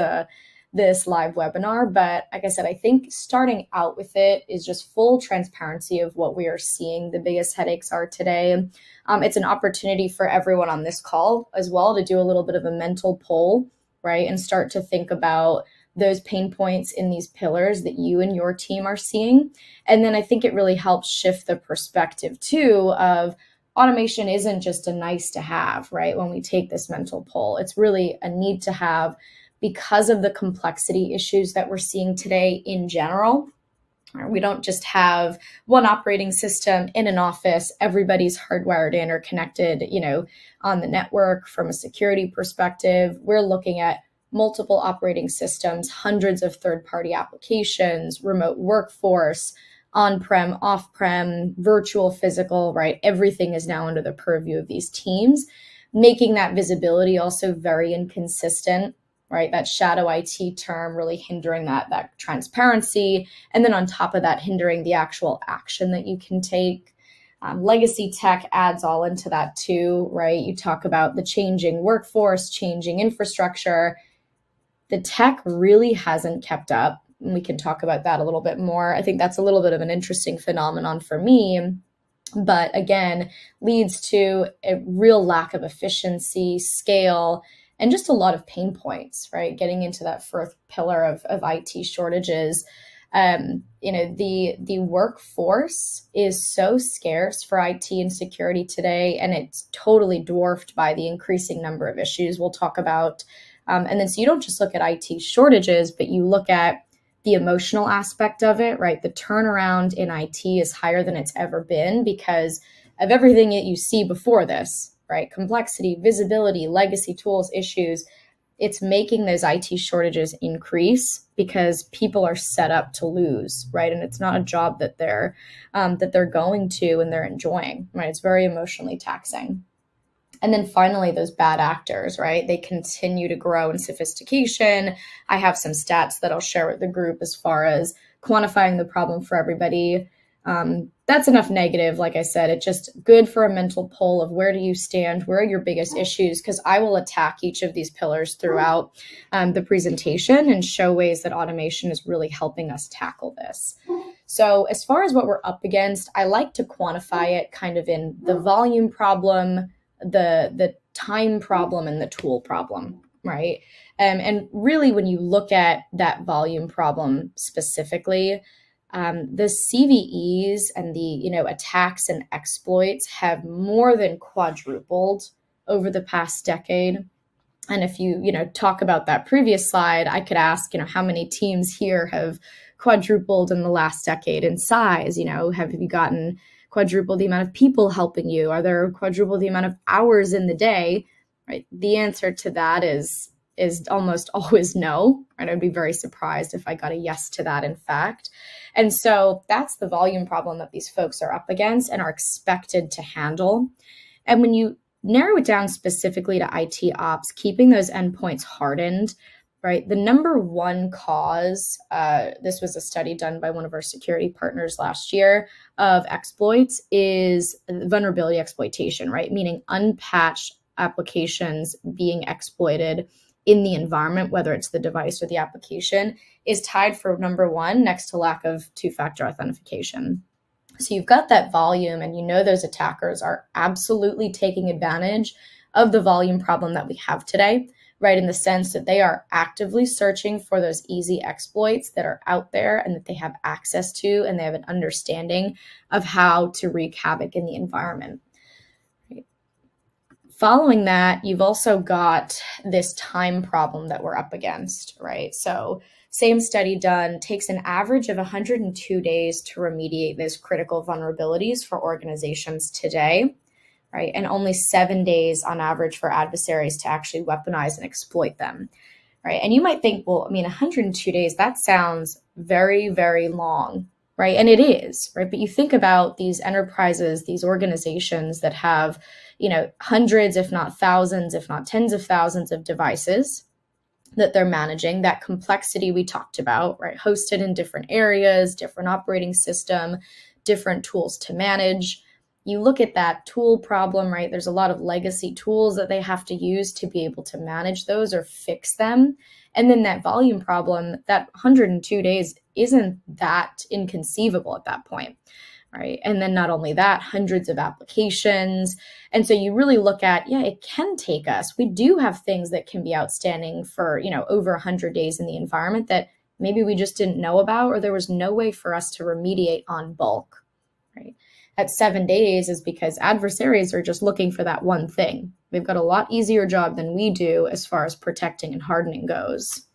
this live webinar. But like I said, I think starting out with it is just full transparency of what we are seeing the biggest headaches are today. It's an opportunity for everyone on this call as well to do a little bit of a mental poll, right? And start to think about those pain points in these pillars that you and your team are seeing. And then I think it really helps shift the perspective too of automation isn't just a nice to have, right? When we take this mental poll, it's really a need to have because of the complexity issues that we're seeing today in general. We don't just have one operating system in an office, everybody's hardwired in or connected, on the network from a security perspective. We're looking at multiple operating systems, hundreds of third-party applications, remote workforce, on-prem, off-prem, virtual, physical, right? Everything is now under the purview of these teams, making that visibility also very inconsistent, right? That shadow IT term really hindering that transparency. And then on top of that, hindering the actual action that you can take. Legacy tech adds all into that too, right? You talk about the changing workforce, changing infrastructure. The tech really hasn't kept up. And we can talk about that a little bit more. I think that's a little bit of an interesting phenomenon for me, but again, leads to a real lack of efficiency, scale, and just a lot of pain points, right? Getting into that fourth pillar of IT shortages. The workforce is so scarce for IT and security today, and it's totally dwarfed by the increasing number of issues we'll talk about. And then so you don't just look at IT shortages, but you look at the emotional aspect of it, right? The turnaround in IT is higher than it's ever been because of everything that you see before this, right? Complexity, visibility, legacy tools, issues. It's making those IT shortages increase because people are set up to lose, right? And it's not a job that they're going to and they're enjoying, right? It's very emotionally taxing. And then finally, those bad actors, right? They continue to grow in sophistication. I have some stats that I'll share with the group as far as quantifying the problem for everybody. That's enough negative. Like I said, it's just good for a mental poll of where do you stand? Where are your biggest issues? Because I will attack each of these pillars throughout the presentation and show ways that automation is really helping us tackle this. So as far as what we're up against, I like to quantify it kind of in the volume problem, the time problem, and the tool problem, right? And really, when you look at that volume problem specifically, the CVEs and the attacks and exploits have more than quadrupled over the past decade. And if you talk about that previous slide, I could ask how many teams here have quadrupled in the last decade in size. Have you gotten quadruple the amount of people helping you? Are there quadruple the amount of hours in the day? Right? The answer to that is almost always no. Right? I'd be very surprised if I got a yes to that, in fact. And so that's the volume problem that these folks are up against and are expected to handle. And when you narrow it down specifically to IT ops, keeping those endpoints hardened, right? The number one cause, this was a study done by one of our security partners last year, of exploits is vulnerability exploitation, right? Meaning unpatched applications being exploited in the environment, whether it's the device or the application, is tied for number one next to lack of two-factor authentication. So you've got that volume, and those attackers are absolutely taking advantage of the volume problem that we have today, right? In the sense that they are actively searching for those easy exploits that are out there and that they have access to, and they have an understanding of how to wreak havoc in the environment. Following that, you've also got this time problem that we're up against, right? So same study done, takes an average of 102 days to remediate those critical vulnerabilities for organizations today, right? And only 7 days on average for adversaries to actually weaponize and exploit them, right? And you might think, well, 102 days, that sounds very, very long, right? And it is, right? But you think about these enterprises, these organizations that have, hundreds, if not thousands, if not tens of thousands of devices that they're managing, that complexity we talked about, right? Hosted in different areas, different operating system, different tools to manage. You look at that tool problem, right? There's a lot of legacy tools that they have to use to be able to manage those or fix them. And then that volume problem, that 102 days isn't that inconceivable at that point, right? And then not only that, hundreds of applications. And so you really look at, yeah, it can take us. We do have things that can be outstanding for, over 100 days in the environment that maybe we just didn't know about, or there was no way for us to remediate on bulk, right? At 7 days is because adversaries are just looking for that one thing. They've got a lot easier job than we do as far as protecting and hardening goes.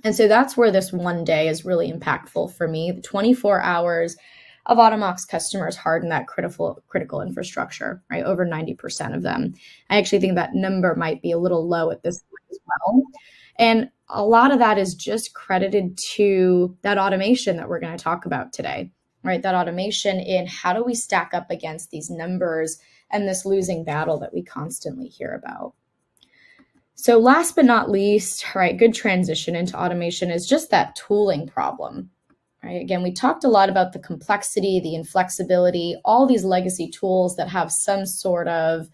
And so that's where this 1 day is really impactful for me. The 24 hours of Automox customers harden that critical infrastructure, right? Over 90% of them. I actually think that number might be a little low at this point as well. And a lot of that is just credited to that automation that we're going to talk about today, right? That automation in how do we stack up against these numbers and this losing battle that we constantly hear about. So last but not least, right, good transition into automation is just that tooling problem, right? Again, we talked a lot about the complexity, the inflexibility, all these legacy tools that have some sort of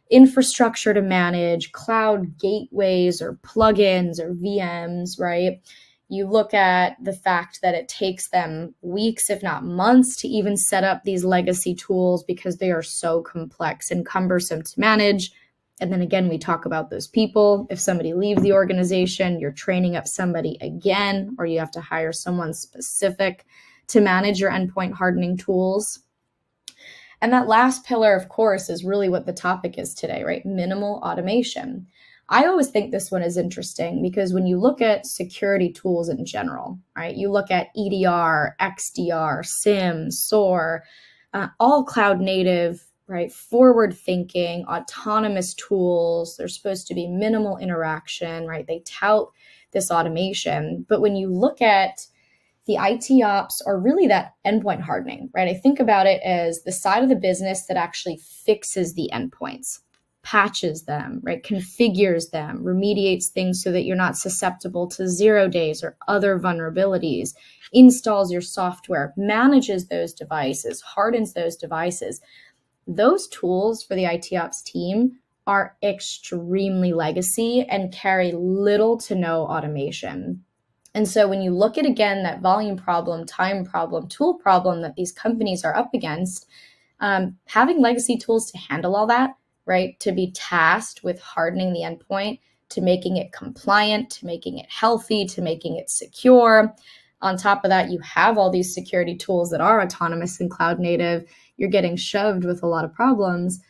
infrastructure to manage, cloud gateways or plugins or VMs, right? You look at the fact that it takes them weeks, if not months, to even set up these legacy tools because they are so complex and cumbersome to manage. And then again, we talk about those people. If somebody leaves the organization, you're training up somebody again, or you have to hire someone specific to manage your endpoint hardening tools. And that last pillar, of course, is really what the topic is today, right? Minimal automation. I always think this one is interesting because when you look at security tools in general, right? You look at EDR, XDR, SIEM, SOAR, all cloud native, right? Forward thinking, autonomous tools. They're supposed to be minimal interaction, right? They tout this automation. But when you look at the IT ops or really that endpoint hardening, right? I think about it as the side of the business that actually fixes the endpoints, patches them, right? Configures them, remediates things so that you're not susceptible to 0 days or other vulnerabilities, installs your software, manages those devices, hardens those devices. Those tools for the IT ops team are extremely legacy and carry little to no automation. And so when you look at, again, that volume problem, time problem, tool problem that these companies are up against, having legacy tools to handle all that, right, to be tasked with hardening the endpoint, to making it compliant, to making it healthy, to making it secure. On top of that, you have all these security tools that are autonomous and cloud native. You're getting shoved with a lot of problems.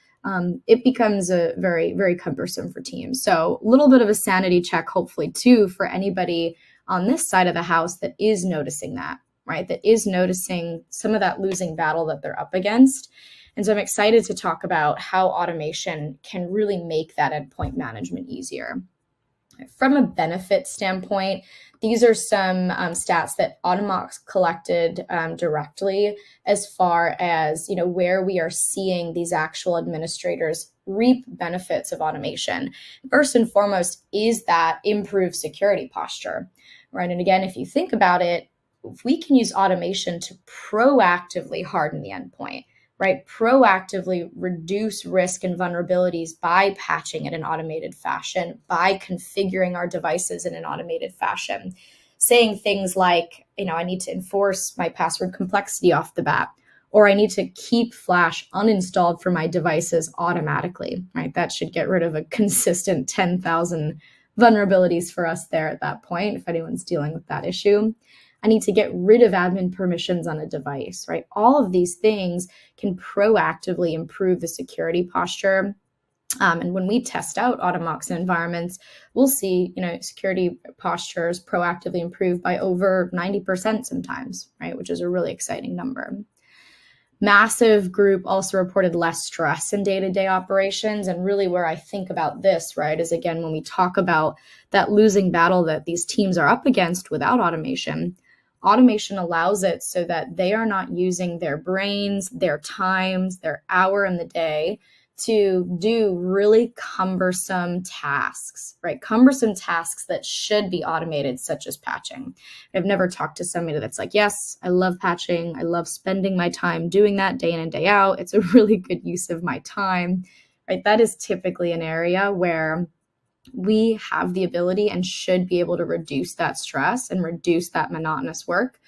It becomes a very, very cumbersome for teams. So a little bit of a sanity check, hopefully, too, for anybody on this side of the house that is noticing that, right? That is noticing some of that losing battle that they're up against. And so I'm excited to talk about how automation can really make that endpoint management easier. From a benefit standpoint, these are some stats that Automox collected directly as far as where we are seeing these actual administrators reap benefits of automation. First and foremost is that improved security posture, right? And again, if you think about it, if we can use automation to proactively harden the endpoint, right? Proactively reduce risk and vulnerabilities by patching in an automated fashion, by configuring our devices in an automated fashion, saying things like, I need to enforce my password complexity off the bat, or I need to keep Flash uninstalled for my devices automatically, right? That should get rid of a consistent 10,000 vulnerabilities for us there at that point, if anyone's dealing with that issue. I need to get rid of admin permissions on a device, right? All of these things can proactively improve the security posture. And when we test out Automox environments, we'll see, security postures proactively improve by over 90% sometimes, right? Which is a really exciting number. Massive group also reported less stress in day-to-day operations. And really where I think about this, right, is again, when we talk about that losing battle that these teams are up against without automation, automation allows it so that they are not using their brains, their times, their hour in the day to do really cumbersome tasks, right? Cumbersome tasks that should be automated, such as patching. I've never talked to somebody that's like, yes, I love patching. I love spending my time doing that day in and day out. It's a really good use of my time, right? That is typically an area where we have the ability and should be able to reduce that stress and reduce that monotonous work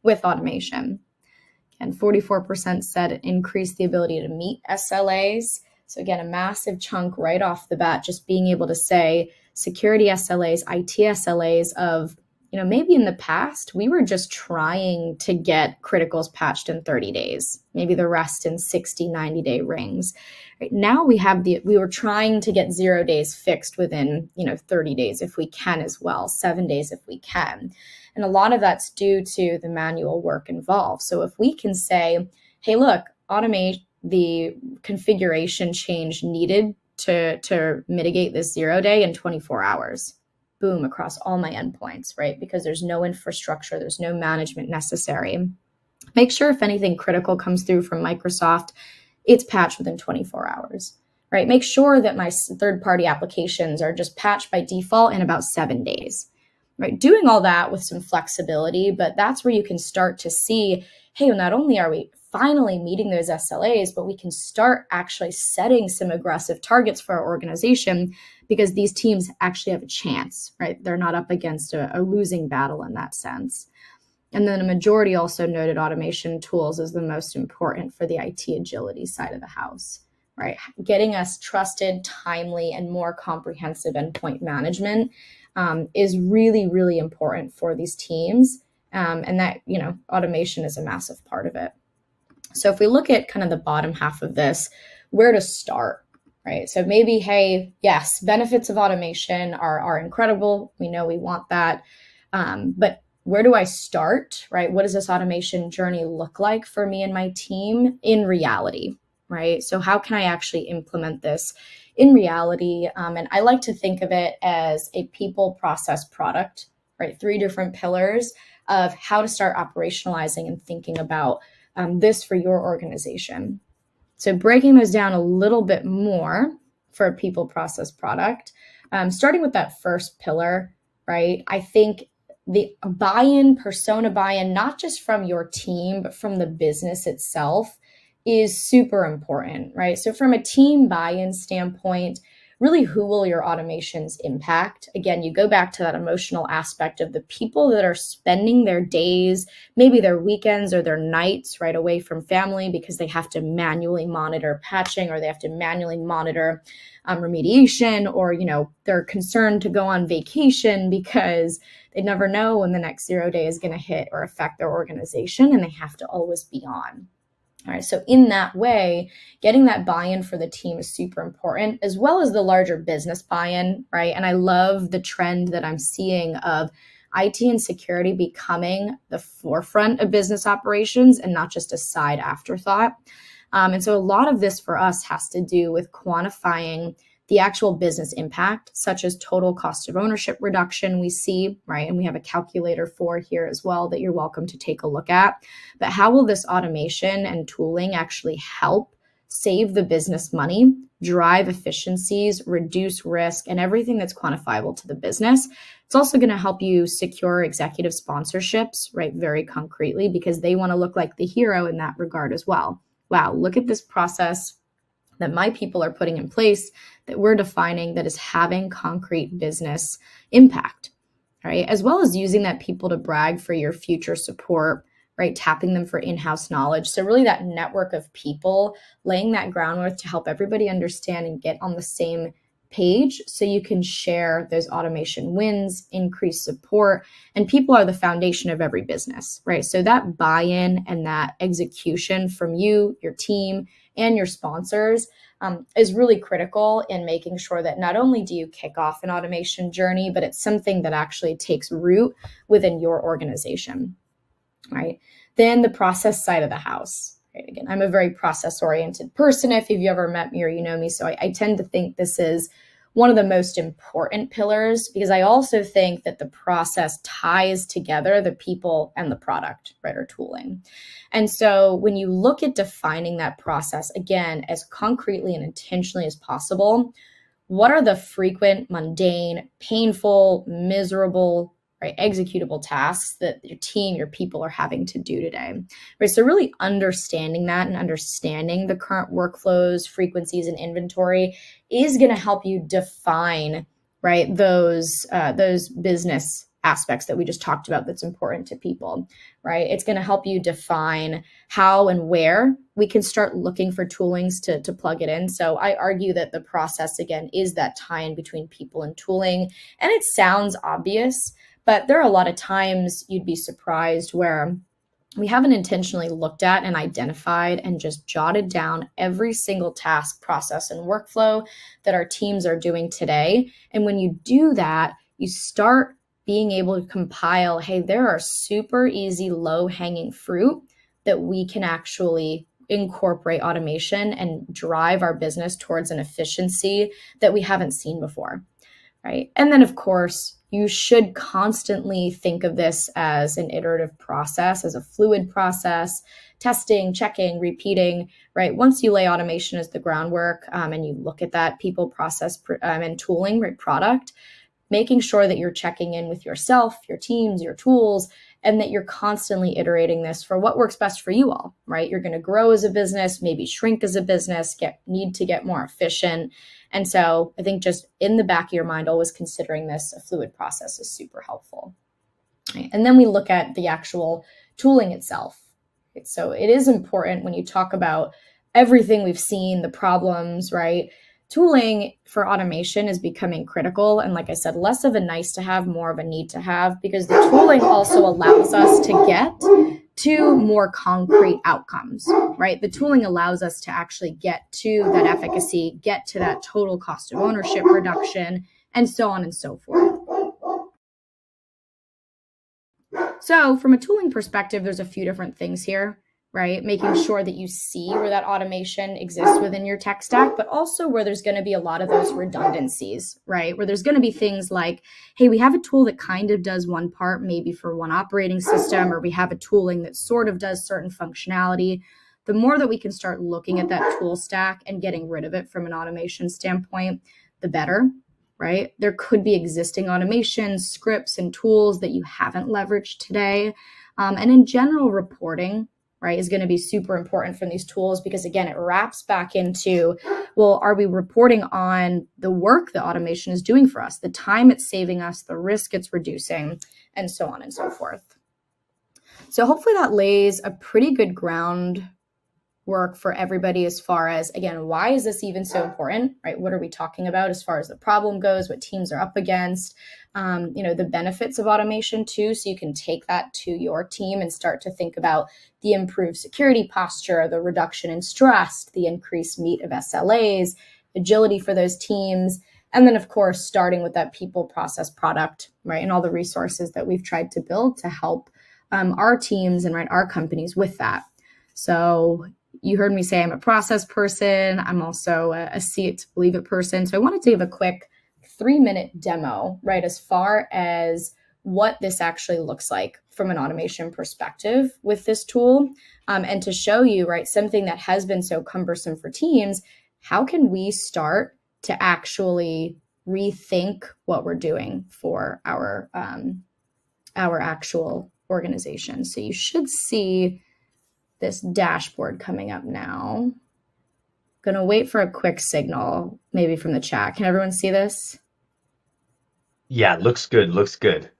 with automation. And 44% said it increased the ability to meet SLAs. So again, a massive chunk right off the bat, just being able to say security SLAs, IT SLAs of, maybe in the past, we were just trying to get criticals patched in 30 days, maybe the rest in 60, 90-day rings. Right now we were trying to get 0 days fixed within, 30 days if we can as well, 7 days if we can. And a lot of that's due to the manual work involved. So if we can say, hey, look, automate the configuration change needed to mitigate this 0 day in 24 hours, boom, across all my endpoints, right? Because there's no infrastructure, there's no management necessary. Make sure if anything critical comes through from Microsoft, it's patched within 24 hours, right? Make sure that my third-party applications are just patched by default in about 7 days, right? Doing all that with some flexibility, but that's where you can start to see, hey, not only are we finally meeting those SLAs, but we can start actually setting some aggressive targets for our organization because these teams actually have a chance, right? They're not up against a losing battle in that sense. And then a majority also noted automation tools as the most important for the IT agility side of the house, right? Getting us trusted, timely, and more comprehensive endpoint management is really, really important for these teams. And that, automation is a massive part of it. So if we look at kind of the bottom half of this, where to start, right? So maybe, hey, yes, benefits of automation are incredible. We know we want that. But where do I start, right? What does this automation journey look like for me and my team in reality, right? So how can I actually implement this in reality? And I like to think of it as a people, process, product, right? 3 different pillars of how to start operationalizing and thinking about this for your organization. So breaking those down a little bit more for a people, process, product, starting with that first pillar, right? I think the persona buy-in, not just from your team, but from the business itself is super important, right? So from a team buy-in standpoint, really who will your automations impact? Again, you go back to that emotional aspect of the people that are spending their days, maybe their weekends or their nights right away from family because they have to manually monitor patching or they have to manually monitor remediation, or, they're concerned to go on vacation because they never know when the next 0 day is going to hit or affect their organization, and they have to always be on. All right, so in that way, getting that buy-in for the team is super important, as well as the larger business buy-in, right? And I love the trend that I'm seeing of IT and security becoming the forefront of business operations and not just a side afterthought. And so a lot of this for us has to do with quantifying the actual business impact, such as total cost of ownership reduction we see, right? And we have a calculator for here as well that you're welcome to take a look at. But how will this automation and tooling actually help save the business money, drive efficiencies, reduce risk, and everything that's quantifiable to the business? It's also going to help you secure executive sponsorships, right? Very concretely, because they want to look like the hero in that regard as well. Wow, look at this process that my people are putting in place that we're defining that is having concrete business impact, right? As well as using that people to brag for your future support, right? Tapping them for in-house knowledge. So really that network of people, laying that groundwork to help everybody understand and get on the same page so you can share those automation wins, increase support, and people are the foundation of every business, right? So that buy-in and that execution from you, your team, and your sponsors is really critical in making sure that not only do you kick off an automation journey, but it's something that actually takes root within your organization, right? Then the process side of the house, right? Again, I'm a very process-oriented person. If you've ever met me or you know me, so I tend to think this is one of the most important pillars, because I also think that the process ties together the people and the product, right, or tooling. And so when you look at defining that process, again, as concretely and intentionally as possible, what are the frequent, mundane, painful, miserable, right, executable tasks that your team, your people are having to do today, right? So really understanding that and understanding the current workflows, frequencies, and inventory is going to help you define, right, those business aspects that we just talked about that's important to people, right? It's going to help you define how and where we can start looking for toolings to plug it in. So I argue that the process, again, is that tie-in between people and tooling. And it sounds obvious, but there are a lot of times you'd be surprised where we haven't intentionally looked at and identified and just jotted down every single task, process, and workflow that our teams are doing today. And when you do that, you start being able to compile, hey, there are super easy, low-hanging fruit that we can actually incorporate automation and drive our business towards an efficiency that we haven't seen before, right? And then, of course, you should constantly think of this as an iterative process, as a fluid process, testing, checking, repeating, right? Once you lay automation as the groundwork and you look at that people, process, and tooling, right, product, making sure that you're checking in with yourself, your teams, your tools, and that you're constantly iterating this for what works best for you all, right? You're going to grow as a business, maybe shrink as a business, need to get more efficient. And so I think just in the back of your mind, always considering this a fluid process is super helpful. Right? And then we look at the actual tooling itself. Right? So it is important when you talk about everything we've seen, the problems, right? Tooling for automation is becoming critical. And like I said, less of a nice to have, more of a need to have, because the tooling also allows us to get to more concrete outcomes, right? The tooling allows us to actually get to that efficacy, get to that total cost of ownership reduction, and so on and so forth. So from a tooling perspective, there's a few different things here, right? Making sure that you see where that automation exists within your tech stack, but also where there's going to be a lot of those redundancies, right? Where there's going to be things like, hey, we have a tool that kind of does one part, maybe for one operating system, or we have a tooling that sort of does certain functionality. The more that we can start looking at that tool stack and getting rid of it from an automation standpoint, the better, right? There could be existing automations, scripts, and tools that you haven't leveraged today. And in general, reporting, right, is going to be super important from these tools because, again, it wraps back into, well, are we reporting on the work that automation is doing for us, the time it's saving us, the risk it's reducing, and so on and so forth. So hopefully that lays a pretty good groundwork for everybody as far as, again, why is this even so important, right? What are we talking about as far as the problem goes, what teams are up against, the benefits of automation too, so you can take that to your team and start to think about the improved security posture, the reduction in stress, the increased meet of SLAs, agility for those teams, and then, of course, starting with that people, process, product, right, and all the resources that we've tried to build to help our teams and, right, our companies with that. So you heard me say I'm a process person. I'm also a see it to believe it person. So I wanted to give a quick 3-minute demo, right, as far as what this actually looks like from an automation perspective with this tool, and to show you, right, something that has been so cumbersome for teams. How can we start to actually rethink what we're doing for our actual organization? So you should see this dashboard coming up now. Gonna wait for a quick signal, maybe from the chat. Can everyone see this? Yeah, looks good. Looks good.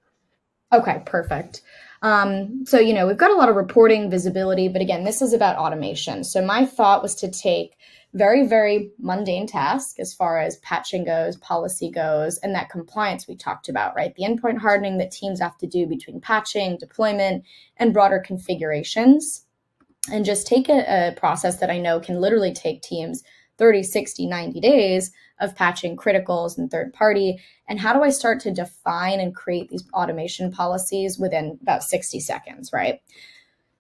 Okay, perfect. So, we've got a lot of reporting visibility, but again, this is about automation. So my thought was to take very, very mundane tasks as far as patching goes, policy goes, and that compliance we talked about, right? The endpoint hardening that teams have to do between patching, deployment, and broader configurations. And just take a process that I know can literally take teams 30, 60, 90 days of patching criticals and third party. And how do I start to define and create these automation policies within about 60 seconds, right?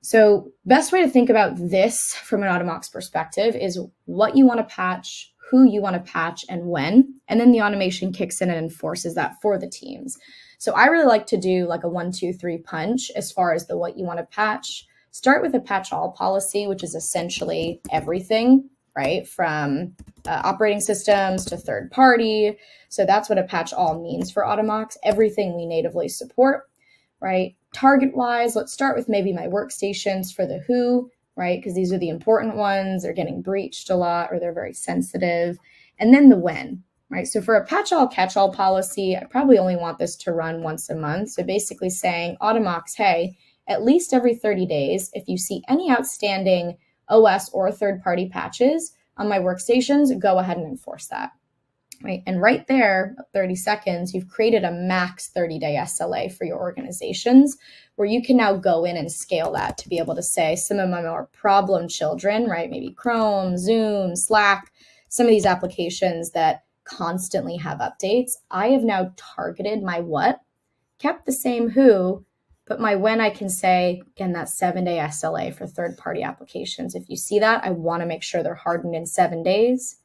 So best way to think about this from an Automox perspective is what you want to patch, who you want to patch and when, and then the automation kicks in and enforces that for the teams. So I really like to do like a 1, 2, 3 punch as far as the what you want to patch. Start with a patch all policy, which is essentially everything, right? From operating systems to third party. So that's what a patch all means for Automox, everything we natively support, right? Target wise, let's start with maybe my workstations for the who, right? Because these are the important ones. They're getting breached a lot or they're very sensitive. And then the when, right? So for a patch all catch all policy, I probably only want this to run once a month. So basically saying Automox, hey, at least every 30 days, if you see any outstanding OS or third-party patches on my workstations, go ahead and enforce that, right? And right there, 30 seconds, you've created a max 30-day SLA for your organizations where you can now go in and scale that to be able to say some of my more problem children, right? Maybe Chrome, Zoom, Slack, some of these applications that constantly have updates. I have now targeted my what, kept the same who, but my when I can say, again, that 7-day SLA for third-party applications. If you see that, I want to make sure they're hardened in 7 days.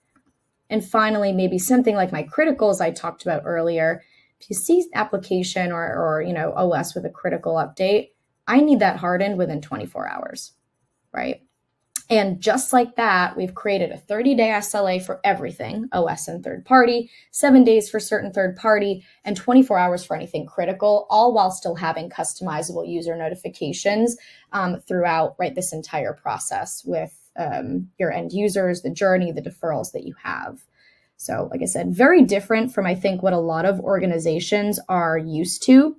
And finally, maybe something like my criticals I talked about earlier. If you see application or OS with a critical update, I need that hardened within 24 hours, right? And just like that, we've created a 30-day SLA for everything, OS and third party, 7 days for certain third party, and 24 hours for anything critical, all while still having customizable user notifications throughout, right, this entire process with your end users, the journey, the deferrals that you have. So like I said, very different from, I think, what a lot of organizations are used to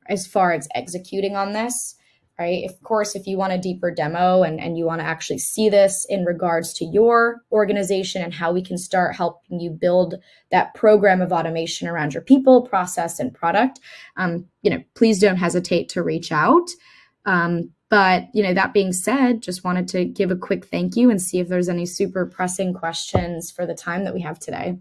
as far as executing on this. Right? Of course, if you want a deeper demo and you want to actually see this in regards to your organization and how we can start helping you build that program of automation around your people, process, and product, please don't hesitate to reach out. But that being said, just wanted to give a quick thank you and see if there's any super pressing questions for the time that we have today.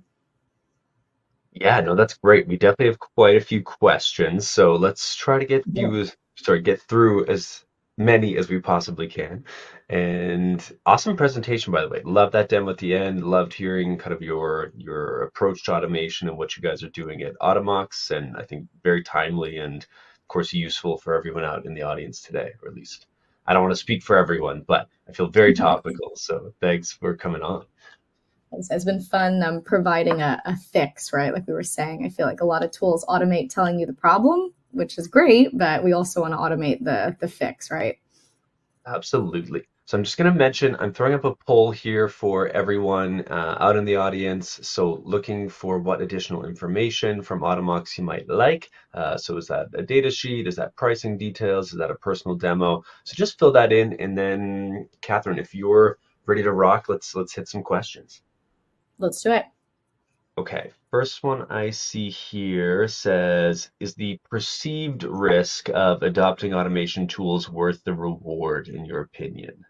Yeah, no, that's great. We definitely have quite a few questions, so let's try to get through as many as we possibly can. And awesome presentation, by the way. Love that demo at the end. Loved hearing kind of your approach to automation and what you guys are doing at Automox, and I think very timely and of course useful for everyone out in the audience today, or at least I don't want to speak for everyone, but I feel very topical. So thanks for coming on. It's been fun providing a fix, right? Like we were saying, I feel like a lot of tools automate telling you the problem, which is great, but we also want to automate the fix, right? Absolutely. So I'm just going to mention, I'm throwing up a poll here for everyone out in the audience. So looking for what additional information from Automox you might like. So is that a data sheet? Is that pricing details? Is that a personal demo? So just fill that in. And then Catherine, if you're ready to rock, let's hit some questions. Let's do it. Okay, first one I see here says, is the perceived risk of adopting automation tools worth the reward, in your opinion?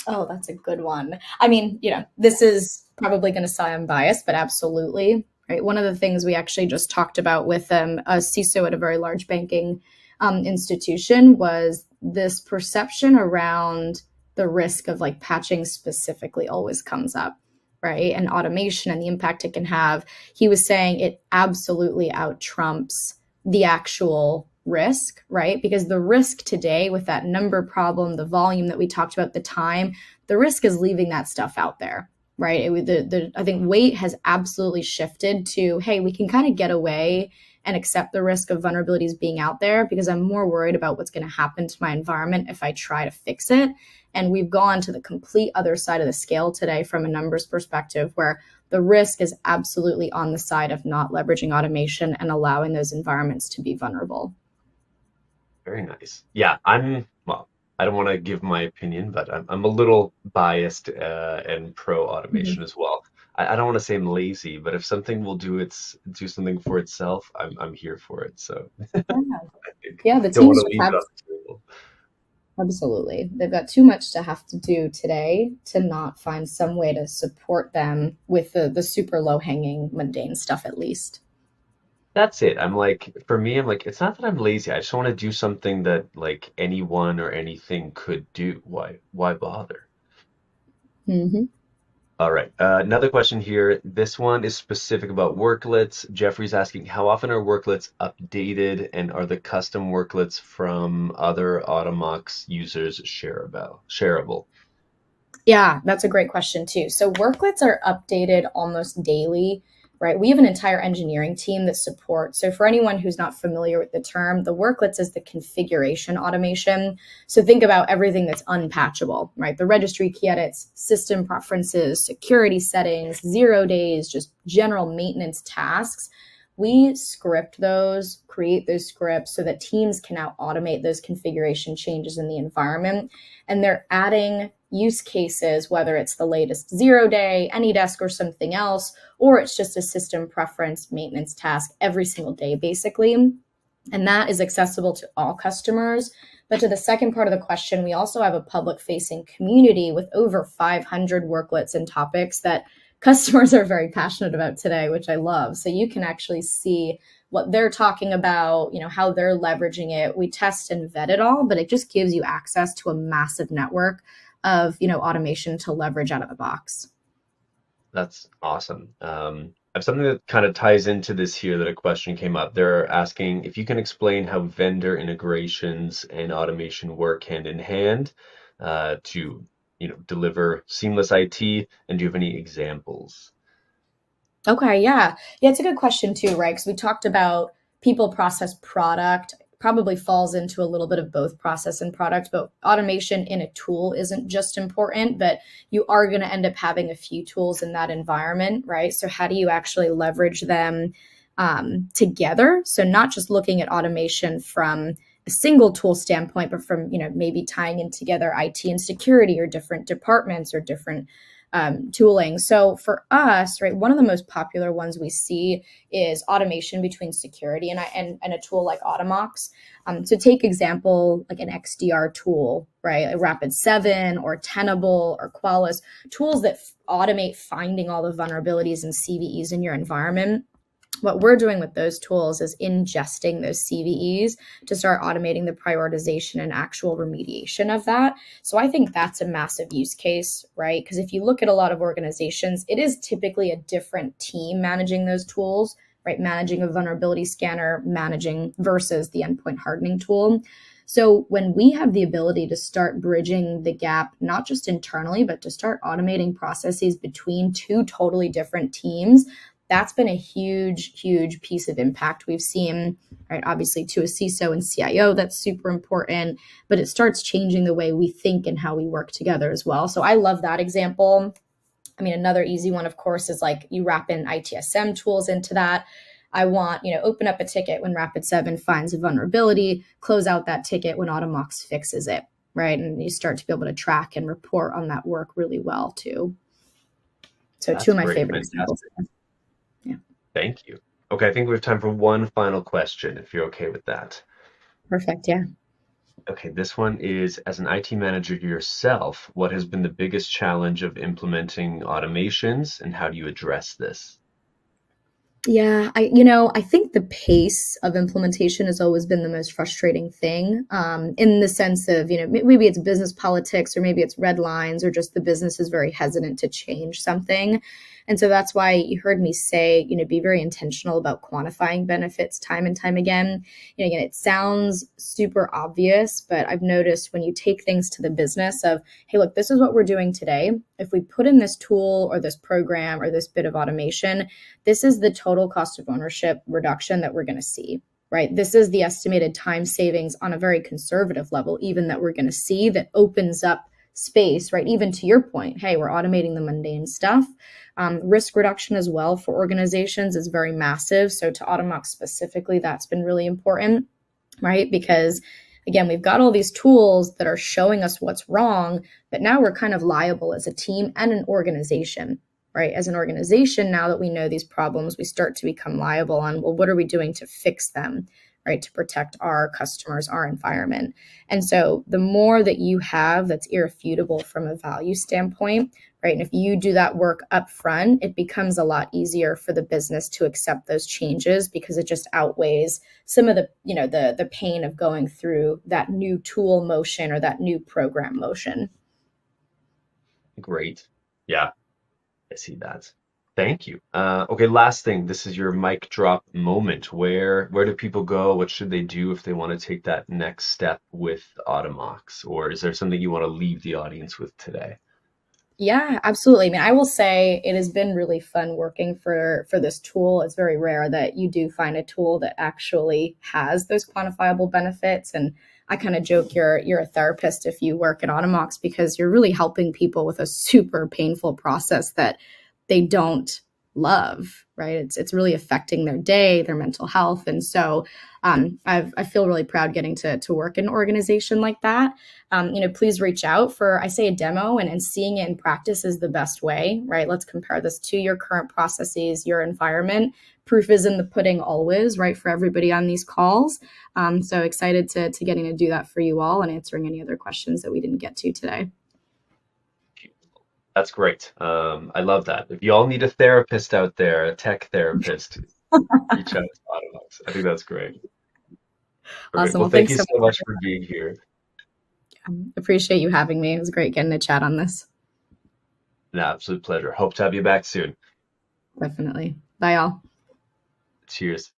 Oh, that's a good one. I mean, this is probably going to sound biased, but absolutely. Right. One of the things we actually just talked about with a CISO at a very large banking institution was this perception around the risk of like patching specifically always comes up. Right. And automation and the impact it can have. He was saying it absolutely out trumps the actual risk, right? Because the risk today with that number problem, the volume that we talked about, the time, the risk is leaving that stuff out there, right? I think weight has absolutely shifted to, hey, we can kind of get away and accept the risk of vulnerabilities being out there because I'm more worried about what's going to happen to my environment if I try to fix it. And we've gone to the complete other side of the scale today from a numbers perspective, where the risk is absolutely on the side of not leveraging automation and allowing those environments to be vulnerable. Very nice. Yeah, I don't want to give my opinion, but I'm a little biased and pro automation as well. I don't want to say I'm lazy, but if something will do something for itself, I'm here for it. So yeah, the teams have absolutely. They've got too much to have to do today to not find some way to support them with the super low hanging mundane stuff at least. That's it. For me, it's not that I'm lazy. I just want to do something that like anyone or anything could do. Why bother? Mm-hmm. All right. Another question here. This one is specific about worklets. Jeffrey's asking, how often are worklets updated, and are the custom worklets from other Automox users shareable? Yeah, that's a great question too. So worklets are updated almost daily, right? We have an entire engineering team that supports. So for anyone who's not familiar with the term, the worklets is the configuration automation. So think about everything that's unpatchable, right? The registry key edits, system preferences, security settings, 0 days, just general maintenance tasks. We script those, create those scripts so that teams can now automate those configuration changes in the environment. And they're adding use cases, whether it's the latest 0 day, AnyDesk, or something else, or it's just a system preference maintenance task every single day, basically. And that is accessible to all customers. But to the second part of the question, we also have a public-facing community with over 500 worklets and topics that customers are very passionate about today, which I love. So you can actually see what they're talking about, how they're leveraging it. We test and vet it all, but it just gives you access to a massive network of, automation to leverage out of the box. That's awesome. I have something that kind of ties into this here that a question came up. They're asking if you can explain how vendor integrations and automation work hand in hand to deliver seamless IT, and do you have any examples? Okay, yeah. Yeah, it's a good question too, right? Because we talked about people, process, product. Probably falls into a little bit of both process and product, but automation in a tool isn't just important, but you are going to end up having a few tools in that environment, right? So how do you actually leverage them together? So not just looking at automation from a single tool standpoint, but from, maybe tying in together IT and security or different departments or different tooling. So for us, right, one of the most popular ones we see is automation between security and a tool like Automox. So take example, like an XDR tool, right? A Rapid7 or Tenable or Qualys, tools that automate finding all the vulnerabilities and CVEs in your environment. What we're doing with those tools is ingesting those CVEs to start automating the prioritization and actual remediation of that. So I think that's a massive use case, right? Because if you look at a lot of organizations, it is typically a different team managing those tools, right? Managing a vulnerability scanner, managing versus the endpoint hardening tool. So when we have the ability to start bridging the gap, not just internally, but to start automating processes between two totally different teams, that's been a huge, huge piece of impact we've seen, right? Obviously to a CISO and CIO, that's super important, but it starts changing the way we think and how we work together as well. So I love that example. I mean, another easy one, of course, is like you wrap in ITSM tools into that. I want, open up a ticket when Rapid7 finds a vulnerability, close out that ticket when Automox fixes it, right? And you start to be able to track and report on that work really well too. So That's two of my great. favorite Fantastic. examples. Thank you. Okay, I think we have time for one final question, if you're okay with that. Perfect, yeah. Okay, this one is, as an IT manager yourself, what has been the biggest challenge of implementing automations, and how do you address this? Yeah, I think the pace of implementation has always been the most frustrating thing, in the sense of, maybe it's business politics, or maybe it's red lines, or just the business is very hesitant to change something. And so that's why you heard me say, be very intentional about quantifying benefits time and time again. Again, it sounds super obvious, but I've noticed when you take things to the business of, hey, look, this is what we're doing today. If we put in this tool or this program or this bit of automation, this is the total cost of ownership reduction that we're going to see, right? This is the estimated time savings on a very conservative level, even that we're going to see, that opens up space, right? Even to your point, hey, we're automating the mundane stuff. Risk reduction as well for organizations is very massive. So to Automox specifically, that's been really important, right? Because again, we've got all these tools that are showing us what's wrong, but now we're kind of liable as a team and an organization, right? As an organization, now that we know these problems, we start to become liable on, well, what are we doing to fix them, right? To protect our customers, our environment. And so the more that you have that's irrefutable from a value standpoint, right? And if you do that work up front, it becomes a lot easier for the business to accept those changes, because it just outweighs some of the, the pain of going through that new tool motion or that new program motion. Great. Yeah. I see that. Thank you. Okay, last thing. This is your mic drop moment. Where do people go? What should they do if they want to take that next step with Automox? Or is there something you want to leave the audience with today? Yeah, absolutely. I mean, I will say it has been really fun working for this tool. It's very rare that you do find a tool that actually has those quantifiable benefits. And I kind of joke you're a therapist if you work at Automox, because you're really helping people with a super painful process that they don't love, right? It's really affecting their day, their mental health. And so I feel really proud getting to work in an organization like that. Please reach out for, I say, a demo, and seeing it in practice is the best way, right? Let's compare this to your current processes, your environment. Proof is in the pudding always, right, for everybody on these calls. So excited to getting to do that for you all and answering any other questions that we didn't get to today. That's great. I love that. If you all need a therapist out there, a tech therapist, reach out to Automox. I think that's great. Perfect. Awesome. Well, Well, thank thanks you so so much. much for being here. Appreciate you having me. It was great getting to chat on this. An absolute pleasure. Hope to have you back soon. Definitely. Bye, all. Cheers.